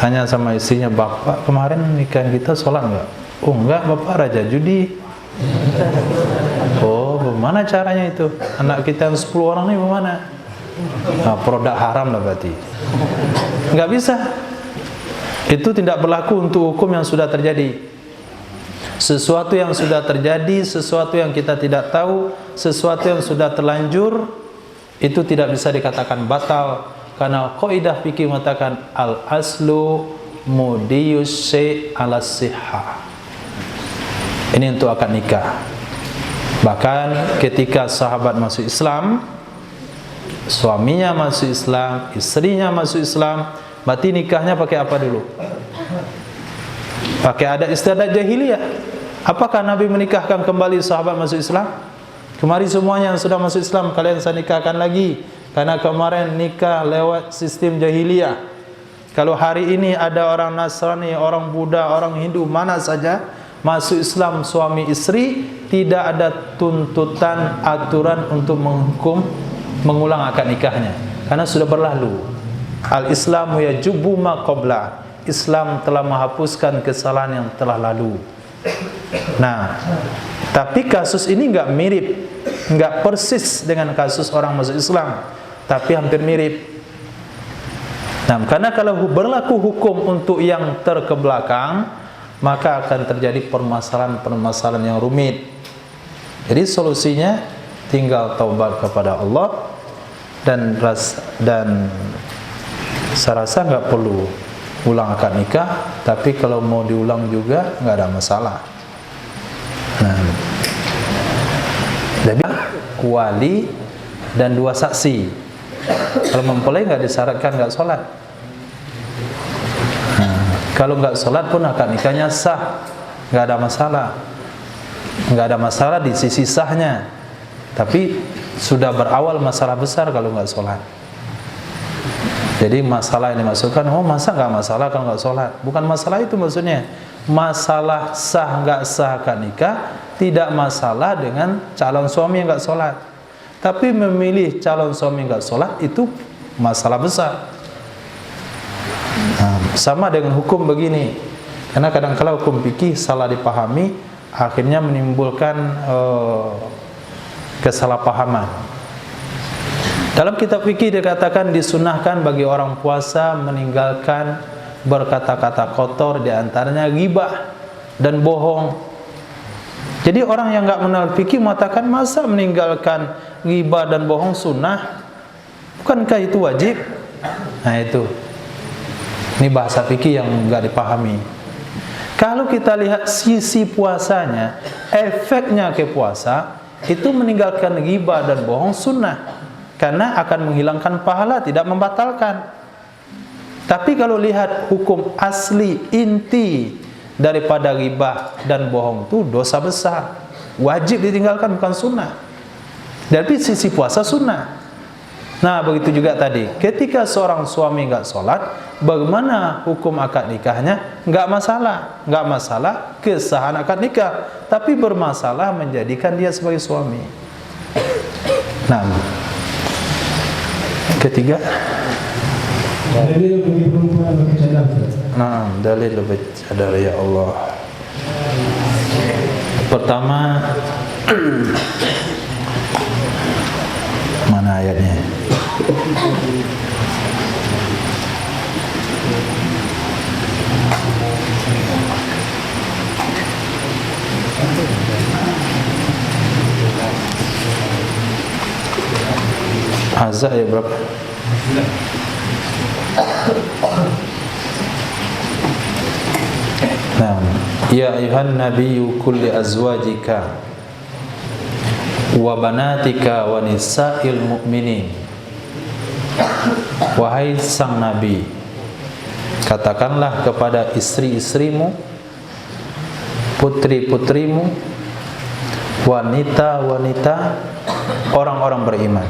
[SPEAKER 1] Tanya sama istrinya, "Bapak kemarin nikahan kita sholat nggak?" "Oh enggak, Bapak raja judi." "Oh, bagaimana caranya itu? Anak kita yang 10 orang ini bagaimana?" Nah, produk haram lah berarti. Nggak bisa. Itu tidak berlaku untuk hukum yang sudah terjadi. Sesuatu yang sudah terjadi, sesuatu yang kita tidak tahu, sesuatu yang sudah terlanjur, itu tidak bisa dikatakan batal, karena kaidah fikih mengatakan al-aslu mudiyus syai' ala sihha. Ini untuk akad nikah. Bahkan ketika sahabat masuk Islam, suaminya masuk Islam, istrinya masuk Islam, berarti nikahnya pakai apa dulu? Pakai adat istiadat jahiliyah. Apakah Nabi menikahkan kembali sahabat masuk Islam? Kemari semuanya yang sudah masuk Islam, kalian saya nikahkan lagi, karena kemarin nikah lewat sistem jahiliyah. Kalau hari ini ada orang Nasrani, orang Buddha, orang Hindu, mana saja masuk Islam suami istri, tidak ada tuntutan aturan untuk menghukum mengulang akad nikahnya, karena sudah berlalu. Al-Islamu yajubu ma qabla. Islam telah menghapuskan kesalahan yang telah lalu. Nah, tapi kasus ini enggak mirip, enggak persis dengan kasus orang masuk Islam, tapi hampir mirip. Nah, karena kalau berlaku hukum untuk yang terkebelakang, maka akan terjadi permasalahan-permasalahan yang rumit. Jadi solusinya tinggal taubat kepada Allah, dan saya rasa nggak perlu ulang akad nikah, tapi kalau mau diulang juga nggak ada masalah. Nah, jadi wali dan 2 saksi. Kalau mempelai nggak disyaratkan nggak sholat. Nah, kalau nggak sholat pun akad nikahnya sah, nggak ada masalah. Nggak ada masalah di sisi sahnya, tapi sudah berawal masalah besar kalau nggak sholat. Jadi masalah yang dimasukkan, oh masa nggak masalah kalau nggak sholat? Bukan masalah itu maksudnya. Masalah sah nggak sah akad nikah tidak masalah dengan calon suami yang nggak sholat. Tapi memilih calon suami nggak sholat itu masalah besar. Nah, sama dengan hukum begini. Karena kadang-kala hukum fikih salah dipahami, akhirnya menimbulkan kesalahpahaman. Dalam kitab fikih dikatakan disunahkan bagi orang puasa meninggalkan berkata-kata kotor, di antaranya ghibah dan bohong. Jadi orang yang enggak mengenal fikih mengatakan, masa meninggalkan ghibah dan bohong sunnah? Bukankah itu wajib? Nah itu. Ini bahasa fikih yang enggak dipahami. Kalau kita lihat sisi puasanya, efeknya ke puasa itu meninggalkan ghibah dan bohong sunnah. karena akan menghilangkan pahala, tidak membatalkan. Tapi kalau lihat hukum asli inti daripada ghibah dan bohong itu dosa besar, wajib ditinggalkan, bukan sunnah. Dari sisi puasa sunnah. Nah, begitu juga tadi, ketika seorang suami nggak sholat, bagaimana hukum akad nikahnya? Nggak masalah kesahan akad nikah, tapi bermasalah menjadikan dia sebagai suami. Nah, ketiga,
[SPEAKER 3] dalil bagi perempuan pakai cadar.
[SPEAKER 1] nah, dalil lebih cadar, ya Allah. Pertama, mana ayatnya? Azza ya berapa? Nah, ya ayuhan nabiyyu kulli azwajika wa banatika wa nisa'il mu'minin. Wahai sang nabi, katakanlah kepada istri-istrimu, putri-putrimu, wanita-wanita orang-orang beriman,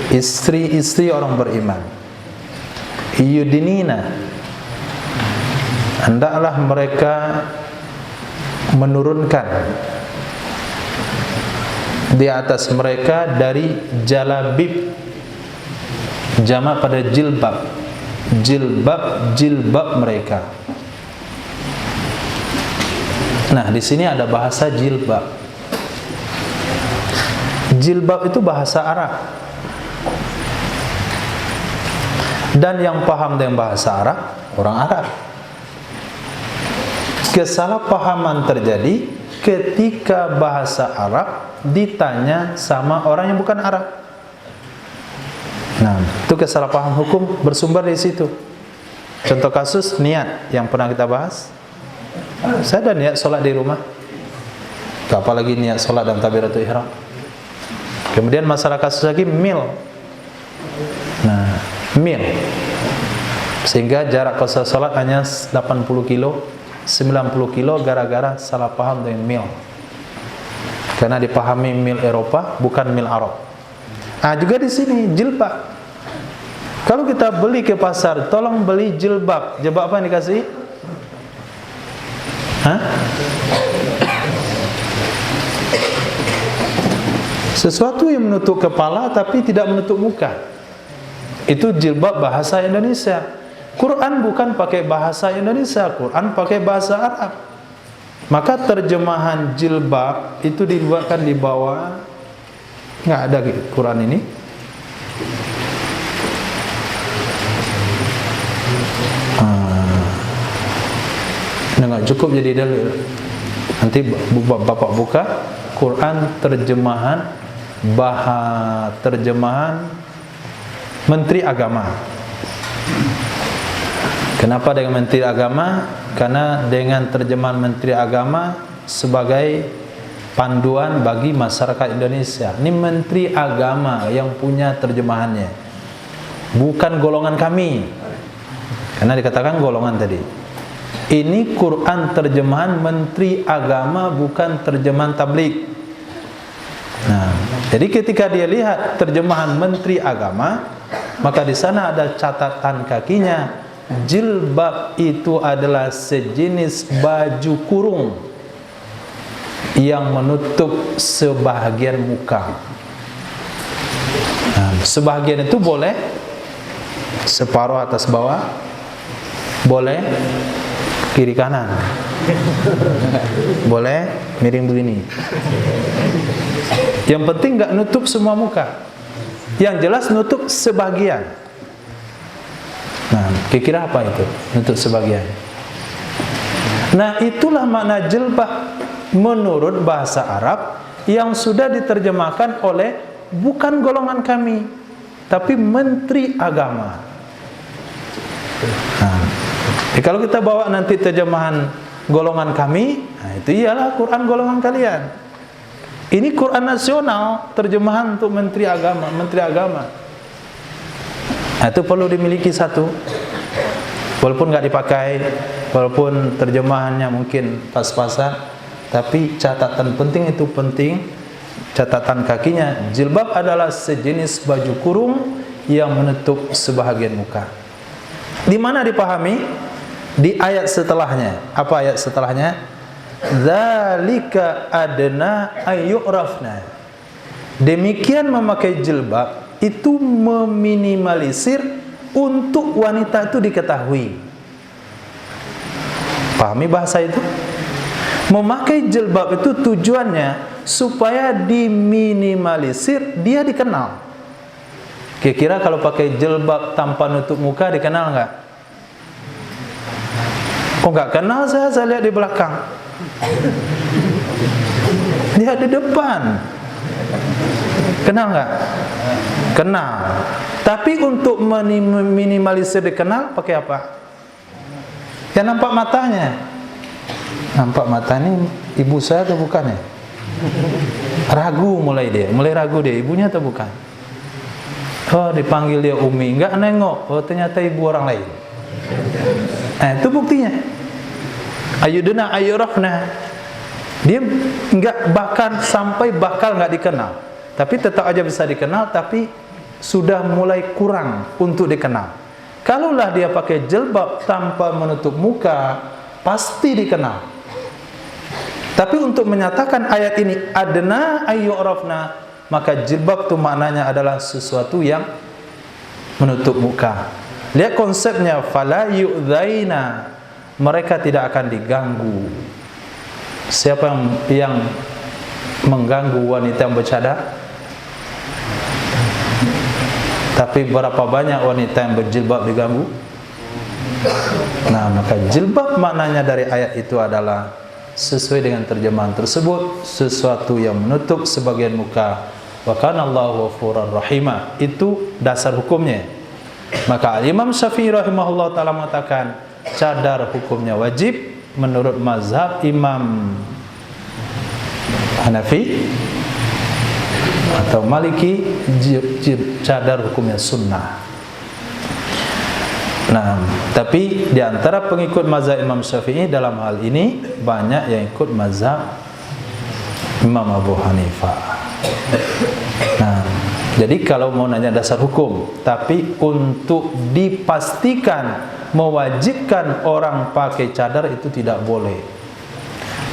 [SPEAKER 1] istri-istri orang beriman, yudinina, hendaklah mereka menurunkan di atas mereka dari jalabib, jamak pada jilbab, jilbab mereka. Nah, di sini ada bahasa jilbab. Jilbab itu bahasa Arab. Dan yang paham dengan bahasa Arab, orang Arab. Kesalahpahaman terjadi ketika bahasa Arab ditanya sama orang yang bukan Arab. Nah, itu kesalahpahaman hukum bersumber dari situ. Contoh kasus niat yang pernah kita bahas. Saya ada niat sholat di rumah, apalagi niat sholat dan takbiratul ihram. Kemudian masalah kasus lagi mil. Nah, mil, sehingga jarak qasar sholat hanya 80 kilo, 90 kilo gara-gara salah paham dengan mil. Karena dipahami mil Eropa bukan mil Arab. Nah, juga di sini jilbab. Kalau kita beli ke pasar, tolong beli jilbab. Jilbab apa yang dikasih? Hah? Sesuatu yang menutup kepala tapi tidak menutup muka. Itu jilbab bahasa Indonesia. Quran bukan pakai bahasa Indonesia, Quran pakai bahasa Arab. Maka terjemahan jilbab itu dibuatkan di bawah. Nggak ada Quran ini. Nggak cukup jadi dalil. Nanti bapak buka Quran terjemahan Menteri Agama. Kenapa dengan Menteri Agama? Karena dengan terjemahan Menteri Agama sebagai panduan bagi masyarakat Indonesia. Ini Menteri Agama yang punya terjemahannya, bukan golongan kami. Karena dikatakan golongan tadi. Ini Quran terjemahan Menteri Agama, bukan terjemahan tabligh. Nah, jadi ketika dia lihat terjemahan Menteri Agama, maka di sana ada catatan kakinya. Jilbab itu adalah sejenis baju kurung yang menutup sebahagian muka. Nah, sebahagian itu boleh separuh atas bawah, boleh kiri kanan, boleh miring begini. Yang penting nggak nutup semua muka. Yang jelas nutup sebagian. Nah, kira-kira apa itu? Nutup sebagian. Nah, itulah makna jilbab menurut bahasa Arab yang sudah diterjemahkan oleh bukan golongan kami, tapi Menteri Agama. Nah, kalau kita bawa nanti terjemahan golongan kami, nah itu ialah Quran golongan kalian. Ini Quran nasional, terjemahan untuk menteri agama. Nah, itu perlu dimiliki satu. Walaupun nggak dipakai, walaupun terjemahannya mungkin pas-pasan, tapi catatan penting itu penting. Catatan kakinya, jilbab adalah sejenis baju kurung yang menutup sebahagian muka. Di mana dipahami? Di ayat setelahnya. Apa ayat setelahnya? Dzalika adna ayyurafna. Demikian memakai jilbab itu meminimalisir untuk wanita itu diketahui. Pahami bahasa itu? Memakai jilbab itu tujuannya supaya diminimalisir, dia dikenal. Kira-kira kalau pakai jilbab tanpa nutup muka dikenal nggak? Oh, nggak kenal, saya lihat di belakang. Dia di depan. Kenal nggak? Kenal. Tapi untuk meminimalisir dikenal pakai apa? Ya nampak matanya. Nampak mata ini ibu saya atau bukan ya? Ragu mulai ragu dia, ibunya atau bukan? Oh, dipanggil dia Umi, enggak nengok, oh ternyata ibu orang lain. Itu buktinya. Ayyuduna ayyurafna. Dia enggak bakal enggak dikenal. Tapi tetap aja bisa dikenal, tapi sudah mulai kurang untuk dikenal. Kalaulah dia pakai jilbab tanpa menutup muka, pasti dikenal. Tapi untuk menyatakan ayat ini adna ayyurafna, maka jilbab itu maknanya adalah sesuatu yang menutup muka. Lihat konsepnya, fala yu'dzaina, mereka tidak akan diganggu. Siapa yang mengganggu wanita yang bercadar? Tapi berapa banyak wanita yang berjilbab diganggu? Nah, maka jilbab maknanya dari ayat itu adalah sesuai dengan terjemahan tersebut, sesuatu yang menutup sebagian muka. Wa kana Allahu ghafurur rahima. Itu dasar hukumnya. Maka Imam Syafi'i rahimahullah taala mengatakan cadar hukumnya wajib menurut mazhab Imam Hanafi atau Maliki cadar hukumnya sunnah. Nah, tapi di antara pengikut mazhab Imam Syafi'i dalam hal ini banyak yang ikut mazhab Imam Abu Hanifah. Nah, jadi kalau mau nanya dasar hukum, tapi untuk dipastikan mewajibkan orang pakai cadar itu tidak boleh.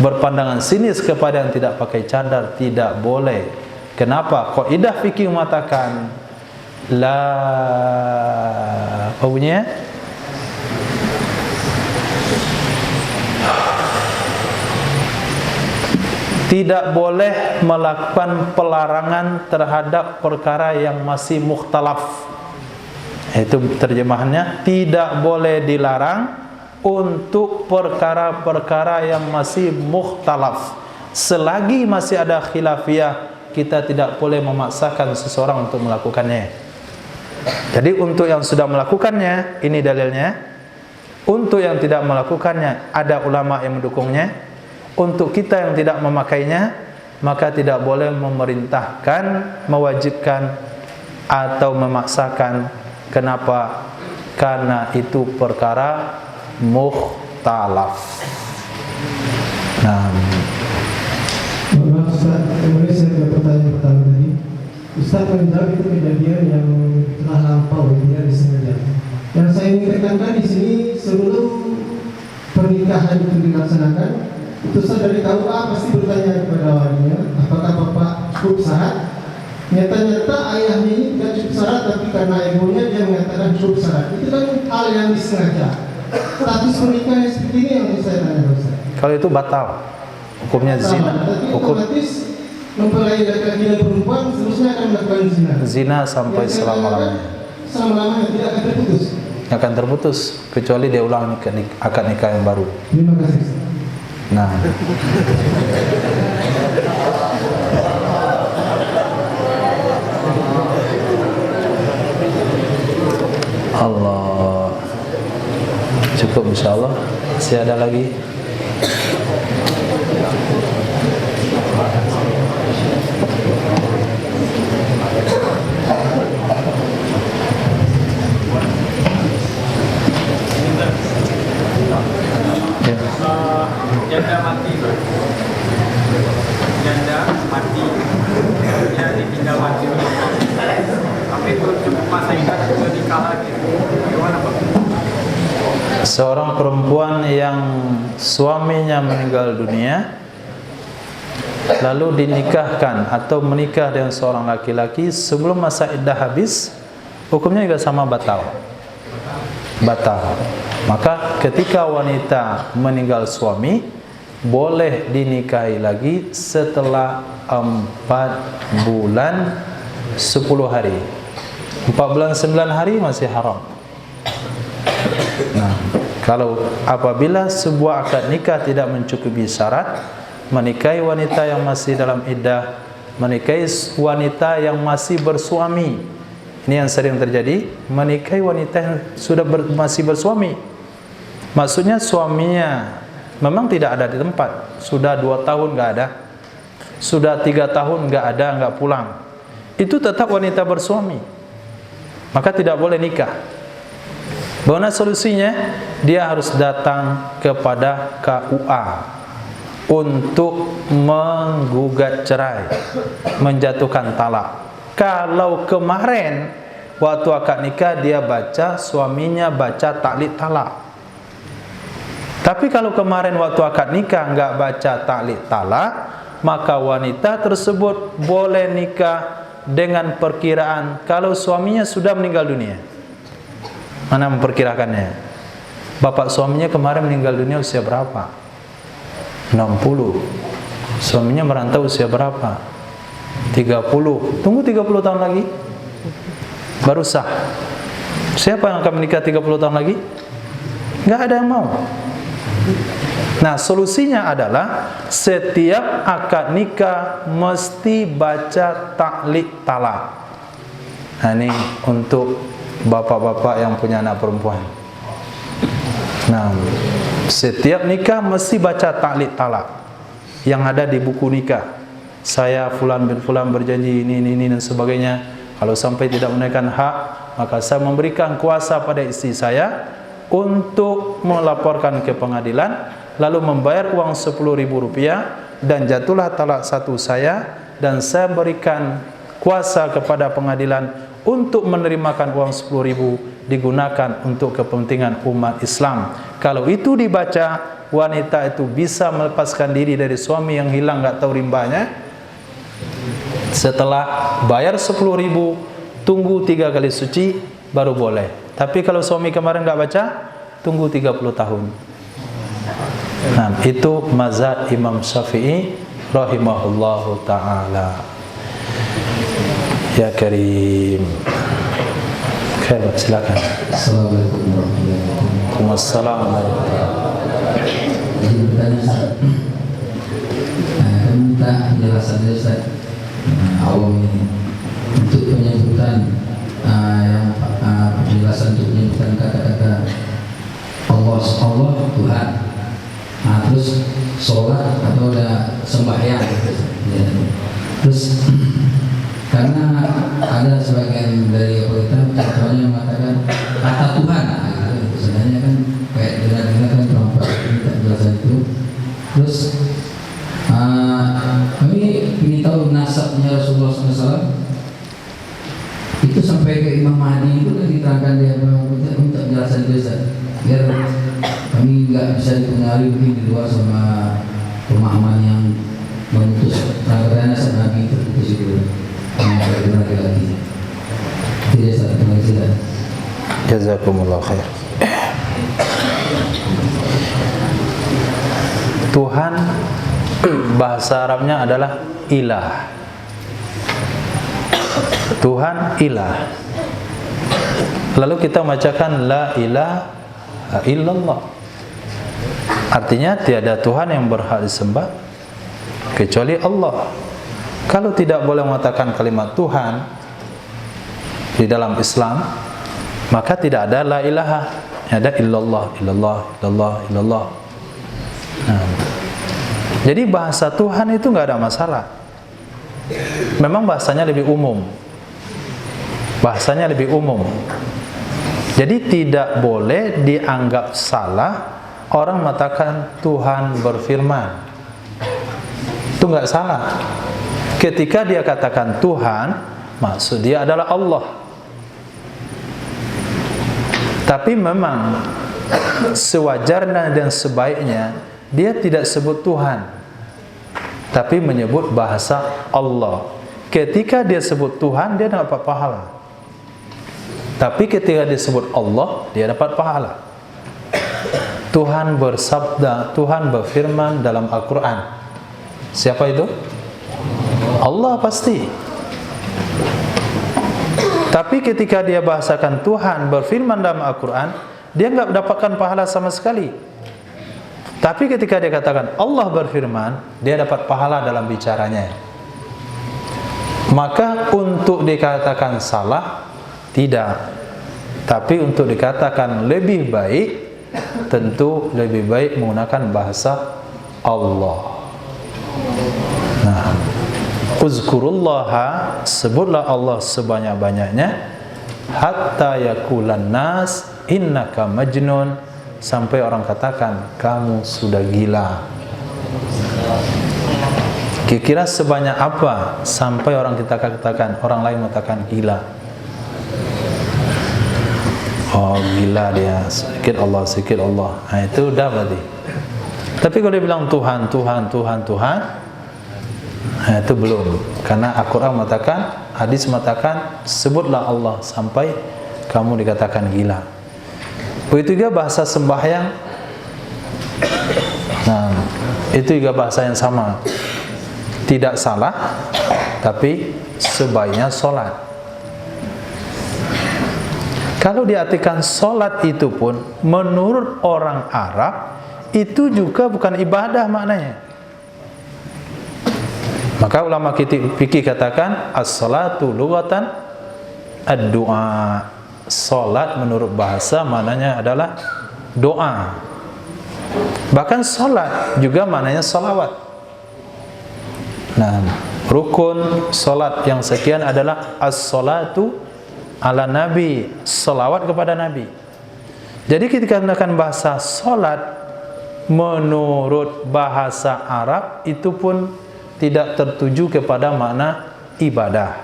[SPEAKER 1] Berpandangan sinis kepada yang tidak pakai cadar tidak boleh. Kenapa? Kaidah fikih mengatakan la apa bunyinya? Tidak boleh melakukan pelarangan terhadap perkara yang masih mukhtalaf. Itu terjemahannya, tidak boleh dilarang untuk perkara-perkara yang masih mukhtalaf. Selagi masih ada khilafiyah, kita tidak boleh memaksakan seseorang untuk melakukannya. Jadi untuk yang sudah melakukannya, ini dalilnya. Untuk yang tidak melakukannya, ada ulama yang mendukungnya. Untuk kita yang tidak memakainya, maka tidak boleh memerintahkan, mewajibkan atau memaksakan. Kenapa? Karena itu perkara mukhtalaf. Nah,
[SPEAKER 3] maaf Ustaz, kemudian saya ada pertanyaan pertama tadi. Ustaz menjawab itu kejadian yang telah lampau, tidak disengaja. Yang saya ingin tekankan di sini, sebelum pernikahan itu dilaksanakan, utusan dari KUA pasti bertanya kepada walinya, apakah bapak cukup syarat? Nyata-nyata ayahnya ini tidak cukup syarat, tapi karena ibunya dia mengatakan cukup syarat. Itu kan hal yang disengaja. Status pernikahan seperti ini yang saya tanya Ustaz.
[SPEAKER 1] kalau itu batal, hukumnya zina. Hukum
[SPEAKER 3] Otomatis mempelai laki-laki dan perempuan seterusnya akan melakukan zina.
[SPEAKER 1] Zina sampai selama-lamanya.
[SPEAKER 3] Selama-lamanya tidak akan terputus.
[SPEAKER 1] Akan terputus kecuali dia ulang akad nikah yang baru.
[SPEAKER 3] Terima kasih.
[SPEAKER 1] Nah, Allah, cukup insyaallah. Masih ada lagi.
[SPEAKER 2] nikah lagi. Bagaimana Pak?
[SPEAKER 1] Seorang perempuan yang suaminya meninggal dunia lalu dinikahkan atau menikah dengan seorang laki-laki sebelum masa iddah habis, hukumnya juga sama, batal. Maka ketika wanita meninggal suami, boleh dinikahi lagi setelah 4 bulan 10 hari. 4 bulan 9 hari masih haram. Nah, kalau apabila sebuah akad nikah tidak mencukupi syarat, menikahi wanita yang masih dalam iddah, menikahi wanita yang masih bersuami. Ini yang sering terjadi, menikahi wanita yang sudah masih bersuami. Maksudnya suaminya memang tidak ada di tempat, sudah 2 tahun nggak ada, sudah 3 tahun nggak ada, nggak pulang. Itu tetap wanita bersuami, maka tidak boleh nikah. Bagaimana solusinya? Dia harus datang kepada KUA untuk menggugat cerai, menjatuhkan talak. Kalau kemarin waktu akad nikah dia baca, suaminya baca taklid talak. Tapi kalau kemarin waktu akad nikah enggak baca taklid talak, maka wanita tersebut boleh nikah dengan perkiraan kalau suaminya sudah meninggal dunia. Mana memperkirakannya? Bapak suaminya kemarin meninggal dunia usia berapa? 60. Suaminya merantau usia berapa? 30. Tunggu 30 tahun lagi baru sah. Siapa yang akan menikah 30 tahun lagi? Enggak ada yang mau. Nah, solusinya adalah setiap akad nikah mesti baca taklid talak. Nah, ini untuk bapak-bapak yang punya anak perempuan. Nah, setiap nikah mesti baca taklid talak yang ada di buku nikah. Saya fulan bin fulan berjanji ini dan sebagainya. Kalau sampai tidak menunaikan hak, maka saya memberikan kuasa pada istri saya untuk melaporkan ke pengadilan, lalu membayar uang Rp10.000 dan jatuhlah talak 1 saya, dan saya berikan kuasa kepada pengadilan untuk menerimakan uang 10.000 digunakan untuk kepentingan umat Islam. Kalau itu dibaca, wanita itu bisa melepaskan diri dari suami yang hilang nggak tahu rimbanya. Setelah bayar 10.000, tunggu 3 kali suci baru boleh. Tapi kalau suami kemarin nggak baca, tunggu 30 tahun. Nah, itu mazhab Imam Syafi'i rahimahullahu ta'ala. Ya Karim. Khair, silakan.
[SPEAKER 4] Assalamualaikum warahmatullahi wabarakatuh.
[SPEAKER 1] Waalaikumsalam.
[SPEAKER 4] Jadi bertanya Ustaz, kami minta penjelasan dari Ustaz awam ini untuk penyebutan yang penjelasan untuk penyebutan kata-kata Allah Tuhan. Nah, terus sholat atau ada sembahyang ya. Terus karena ada sebagian dari otoritas contohnya mengatakan kata Tuhan, nah, gitu. Sebenarnya kan kayak dengar-dengar kan kelompok minta penjelasan itu. Terus kami ingin tahu nasabnya Rasulullah SAW itu sampai ke Imam Mahdi itu kan diterangkan dia minta penjelasan itu Ustaz, biar kami nggak bisa dipengaruhi mungkin di luar sama pemahaman yang memutus rangkaian nasab Nabi itu itu lagi. Tidak Ustaz, terima kasih.
[SPEAKER 1] Jazakumullah khair. Tuhan bahasa Arabnya adalah ilah. Tuhan ilah. Lalu kita bacakan la ilaha illallah. Artinya tiada Tuhan yang berhak disembah kecuali Allah. Kalau tidak boleh mengatakan kalimat Tuhan di dalam Islam, maka tidak ada la ilaha, ada illallah, illallah, illallah, illallah. Nah, jadi bahasa Tuhan itu nggak ada masalah. Memang bahasanya lebih umum. Bahasanya lebih umum. Jadi tidak boleh dianggap salah orang mengatakan Tuhan berfirman. Itu nggak salah. Ketika dia katakan Tuhan, maksud dia adalah Allah. Tapi memang sewajarnya dan sebaiknya dia tidak sebut Tuhan, tapi menyebut bahasa Allah. Ketika dia sebut Tuhan, dia dapat pahala. Tapi ketika dia sebut Allah, dia dapat pahala. Tuhan bersabda, Tuhan berfirman dalam Al-Quran. Siapa itu? Allah pasti. Tapi ketika dia bahasakan Tuhan berfirman dalam Al-Quran, dia enggak mendapatkan pahala sama sekali. Tapi ketika dia katakan Allah berfirman, dia dapat pahala dalam bicaranya. Maka untuk dikatakan salah, tidak. Tapi untuk dikatakan lebih baik, tentu lebih baik menggunakan bahasa Allah. Nah, uzkurullaha, sebutlah Allah sebanyak-banyaknya, hatta yakulan nas innaka majnun, sampai orang katakan kamu sudah gila. Kira-kira sebanyak apa sampai orang kita katakan, orang lain mengatakan gila? Oh gila dia, sedikit Allah, sedikit Allah. Nah, itu udah berarti. Tapi kalau dia bilang Tuhan, Tuhan, Tuhan, Tuhan, nah, itu belum. Karena Al-Quran mengatakan, hadis mengatakan, sebutlah Allah sampai kamu dikatakan gila. Begitu juga bahasa sembahyang. Nah, itu juga bahasa yang sama. Tidak salah, tapi sebaiknya sholat. Kalau diartikan sholat itu pun, menurut orang Arab, itu juga bukan ibadah maknanya. Maka ulama fikih katakan, as-salatu lughatan ad-du'a. Sholat menurut bahasa maknanya adalah doa. Bahkan sholat juga maknanya sholawat. Nah, rukun sholat yang sekian adalah as-salatu ala nabi, sholawat kepada nabi. Jadi ketika menggunakan bahasa sholat menurut bahasa Arab, itu pun tidak tertuju kepada makna ibadah,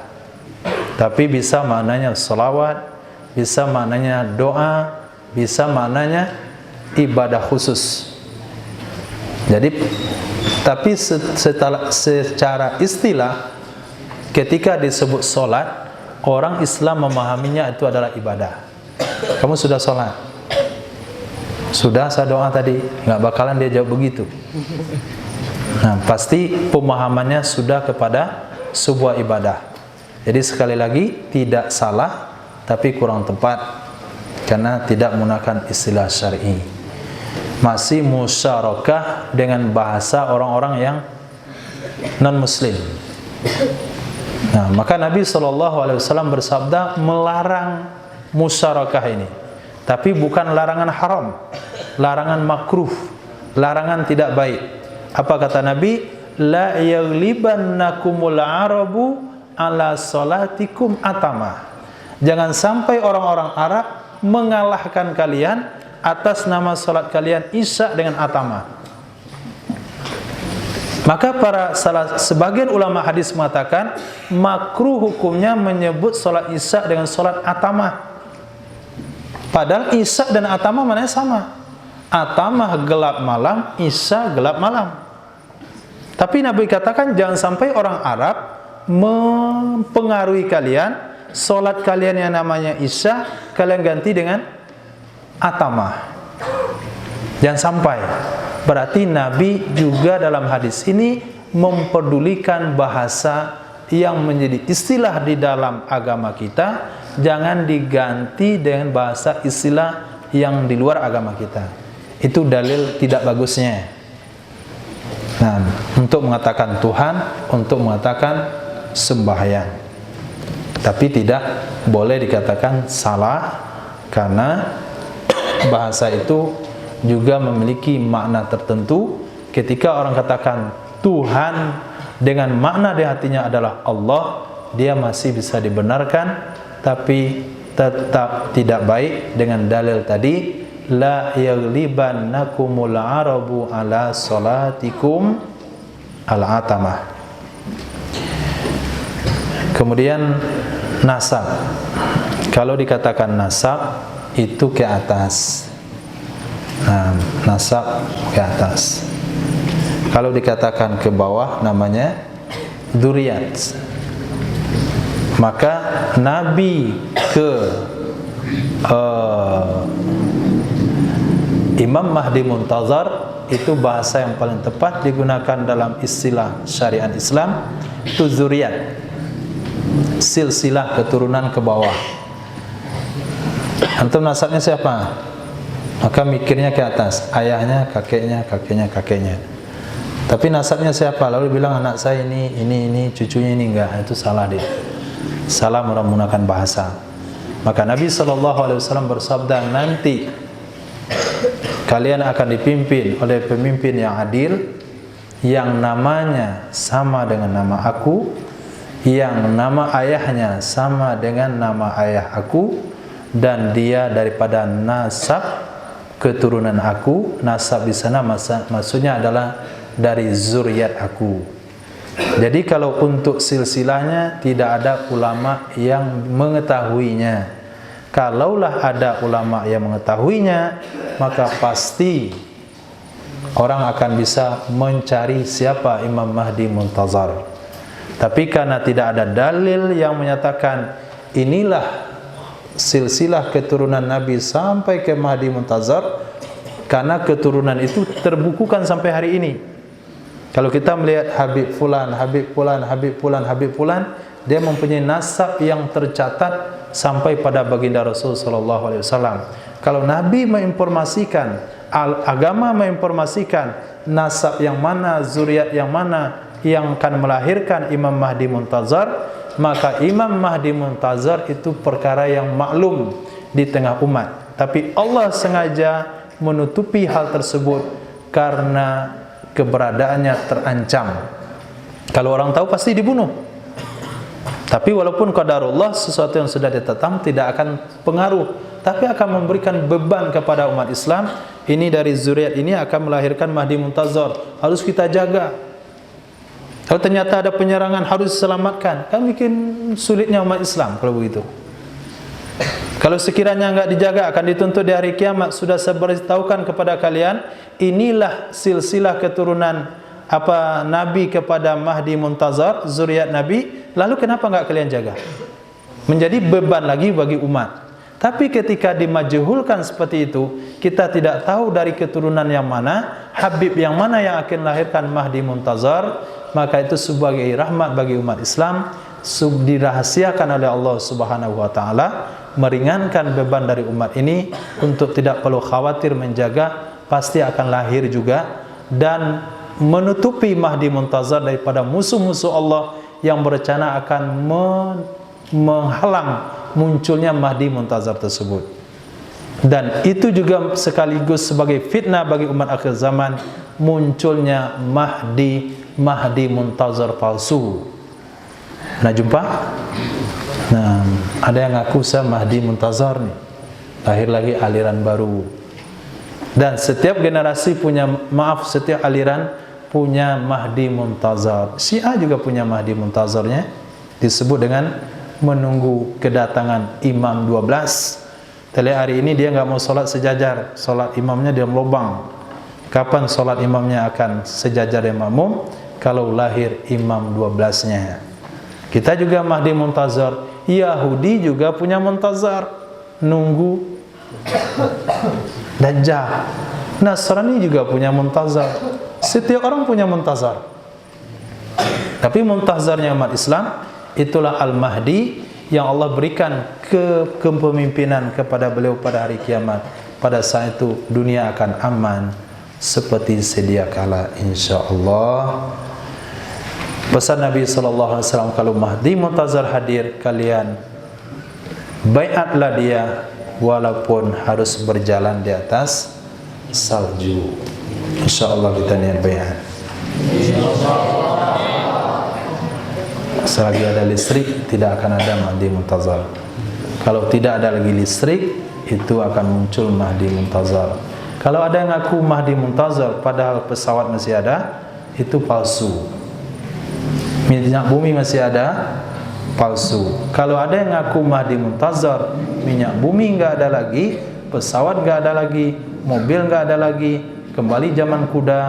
[SPEAKER 1] tapi bisa maknanya sholawat, bisa maknanya doa, bisa maknanya ibadah khusus. Jadi tapi secara istilah, ketika disebut sholat, orang Islam memahaminya itu adalah ibadah. Kamu sudah sholat? Sudah, saya doa tadi. Nggak bakalan dia jawab begitu. Nah, pasti pemahamannya sudah kepada sebuah ibadah. Jadi sekali lagi, tidak salah, tapi kurang tepat, karena tidak menggunakan istilah syar'i. Masih musyarakah dengan bahasa orang-orang yang non-muslim. Nah, maka Nabi SAW bersabda melarang musyarakah ini, tapi bukan larangan haram, larangan makruh, larangan tidak baik. Apa kata Nabi? La yaghlibannakumul arabu ala salatikum atama. Jangan sampai orang-orang Arab mengalahkan kalian atas nama salat kalian Isya dengan atama. Maka sebagian ulama hadis mengatakan makruh hukumnya menyebut salat Isya dengan salat atama. Padahal Isya dan atama maknanya sama. Atama gelap malam, Isya gelap malam. Tapi Nabi katakan jangan sampai orang Arab mempengaruhi kalian, salat kalian yang namanya Isya kalian ganti dengan atama. Jangan sampai. Berarti Nabi juga dalam hadis ini memperdulikan bahasa yang menjadi istilah di dalam agama kita, jangan diganti dengan bahasa istilah yang di luar agama kita. Itu dalil tidak bagusnya. Nah, untuk mengatakan Tuhan, untuk mengatakan sembahyang. Tapi tidak boleh dikatakan salah, karena bahasa itu juga memiliki makna tertentu. Ketika orang katakan Tuhan dengan makna di hatinya adalah Allah, dia masih bisa dibenarkan, tapi tetap tidak baik dengan dalil tadi, la yaghlibannakumul arabu ala salatikum al-atamah. Kemudian nasab. Kalau dikatakan nasab itu ke atas. Nah, nasab ke atas. Kalau dikatakan ke bawah namanya dzurriyyat. Maka Nabi ke Imam Mahdi Muntazar itu bahasa yang paling tepat digunakan dalam istilah syariat Islam, itu dzurriyyat, silsilah keturunan ke bawah. Antum nasabnya siapa? Maka mikirnya ke atas, ayahnya, kakeknya, kakeknya, kakeknya. Tapi nasabnya siapa? Lalu bilang anak saya ini, cucunya ini, enggak, itu salah dia. Salah menggunakan bahasa. Maka Nabi SAW bersabda, nanti kalian akan dipimpin oleh pemimpin yang adil, yang namanya sama dengan nama aku, yang nama ayahnya sama dengan nama ayah aku, dan dia daripada nasab keturunan aku. Nasab di sana maksudnya adalah dari zuriat aku. Jadi kalau untuk silsilahnya tidak ada ulama yang mengetahuinya. Kalaulah ada ulama yang mengetahuinya, maka pasti orang akan bisa mencari siapa Imam Mahdi Muntazar. Tapi karena tidak ada dalil yang menyatakan inilah silsilah keturunan Nabi sampai ke Mahdi Muntazar, karena keturunan itu terbukukan sampai hari ini. Kalau kita melihat Habib Fulan, Habib Fulan, Habib Fulan, Habib Fulan, dia mempunyai nasab yang tercatat sampai pada baginda Rasul sallallahu alaihi wasallam. Kalau Nabi menginformasikan, agama menginformasikan nasab yang mana, zuriat yang mana yang akan melahirkan Imam Mahdi Muntazar, maka Imam Mahdi Muntazar itu perkara yang maklum di tengah umat. Tapi Allah sengaja menutupi hal tersebut karena keberadaannya terancam. Kalau orang tahu pasti dibunuh. Tapi walaupun qadarullah, sesuatu yang sudah ditetapkan tidak akan pengaruh, tapi akan memberikan beban kepada umat Islam. Ini dari zuriat ini akan melahirkan Mahdi Muntazar, harus kita jaga. Kalau ternyata ada penyerangan harus diselamatkan, kan bikin sulitnya umat Islam kalau begitu. Kalau sekiranya enggak dijaga akan dituntut di hari kiamat. Sudah saya beritahukan kepada kalian, inilah silsilah keturunan Nabi kepada Mahdi Muntazar, zuriat Nabi. Lalu kenapa enggak kalian jaga? Menjadi beban lagi bagi umat. Tapi ketika dimajhulkan seperti itu, kita tidak tahu dari keturunan yang mana, Habib yang mana yang akan melahirkan Mahdi Muntazar, maka itu sebagai rahmat bagi umat Islam, dirahasiakan oleh Allah Subhanahu wa taala, meringankan beban dari umat ini untuk tidak perlu khawatir menjaga, pasti akan lahir juga, dan menutupi Mahdi Muntazar daripada musuh-musuh Allah yang berencana akan menghalang munculnya Mahdi Muntazar tersebut. Dan itu juga sekaligus sebagai fitnah bagi umat akhir zaman, munculnya Mahdi Muntazar palsu. Nah, jumpa? Nah, ada yang ngaku saya Mahdi Muntazar nih, lahir lagi aliran baru. Dan setiap generasi punya, setiap aliran punya Mahdi Muntazar. Syiah juga punya Mahdi Muntazarnya, disebut dengan menunggu kedatangan Imam 12. Tadi hari ini dia nggak mau sholat sejajar, sholat imamnya dia melobang. Kapan sholat imamnya akan sejajar dengan makmum? Kalau lahir Imam 12-nya. Kita juga Mahdi Muntazar. Yahudi juga punya Muntazar, nunggu Dajjal. Nasrani juga punya Muntazar. Setiap orang punya Muntazar. Tapi Muntazarnya umat Islam, itulah Al-Mahdi yang Allah berikan kepemimpinan kepada beliau pada hari kiamat. Pada saat itu dunia akan aman seperti sedia kala, insyaallah. Pesan Nabi SAW, kalau Mahdi Muntazar hadir, kalian baiatlah dia walaupun harus berjalan di atas salju. InsyaAllah kita niat baiat. Selagi ada listrik, tidak akan ada Mahdi Muntazar. Kalau tidak ada lagi listrik, itu akan muncul Mahdi Muntazar. Kalau ada yang ngaku Mahdi Muntazar padahal pesawat masih ada, itu palsu. Minyak bumi masih ada, palsu. Kalau ada yang ngaku Mahdi Muntazar, minyak bumi nggak ada lagi, pesawat nggak ada lagi, mobil nggak ada lagi, kembali zaman kuda,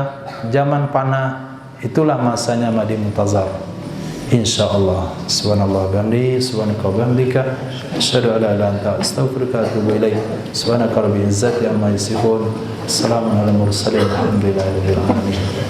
[SPEAKER 1] zaman panah, itulah masanya Mahdi Muntazar. InsyaAllah. Subhanallah bihamdihi, subhanaka wa bihamdika, asyhadu an la ilaha illa anta, astaghfiruka wa atubu ilaik. Subhanaka rabbil izzati amma yasifun. Assalamu alal mursalin. Alhamdulillahi rabbil alamin.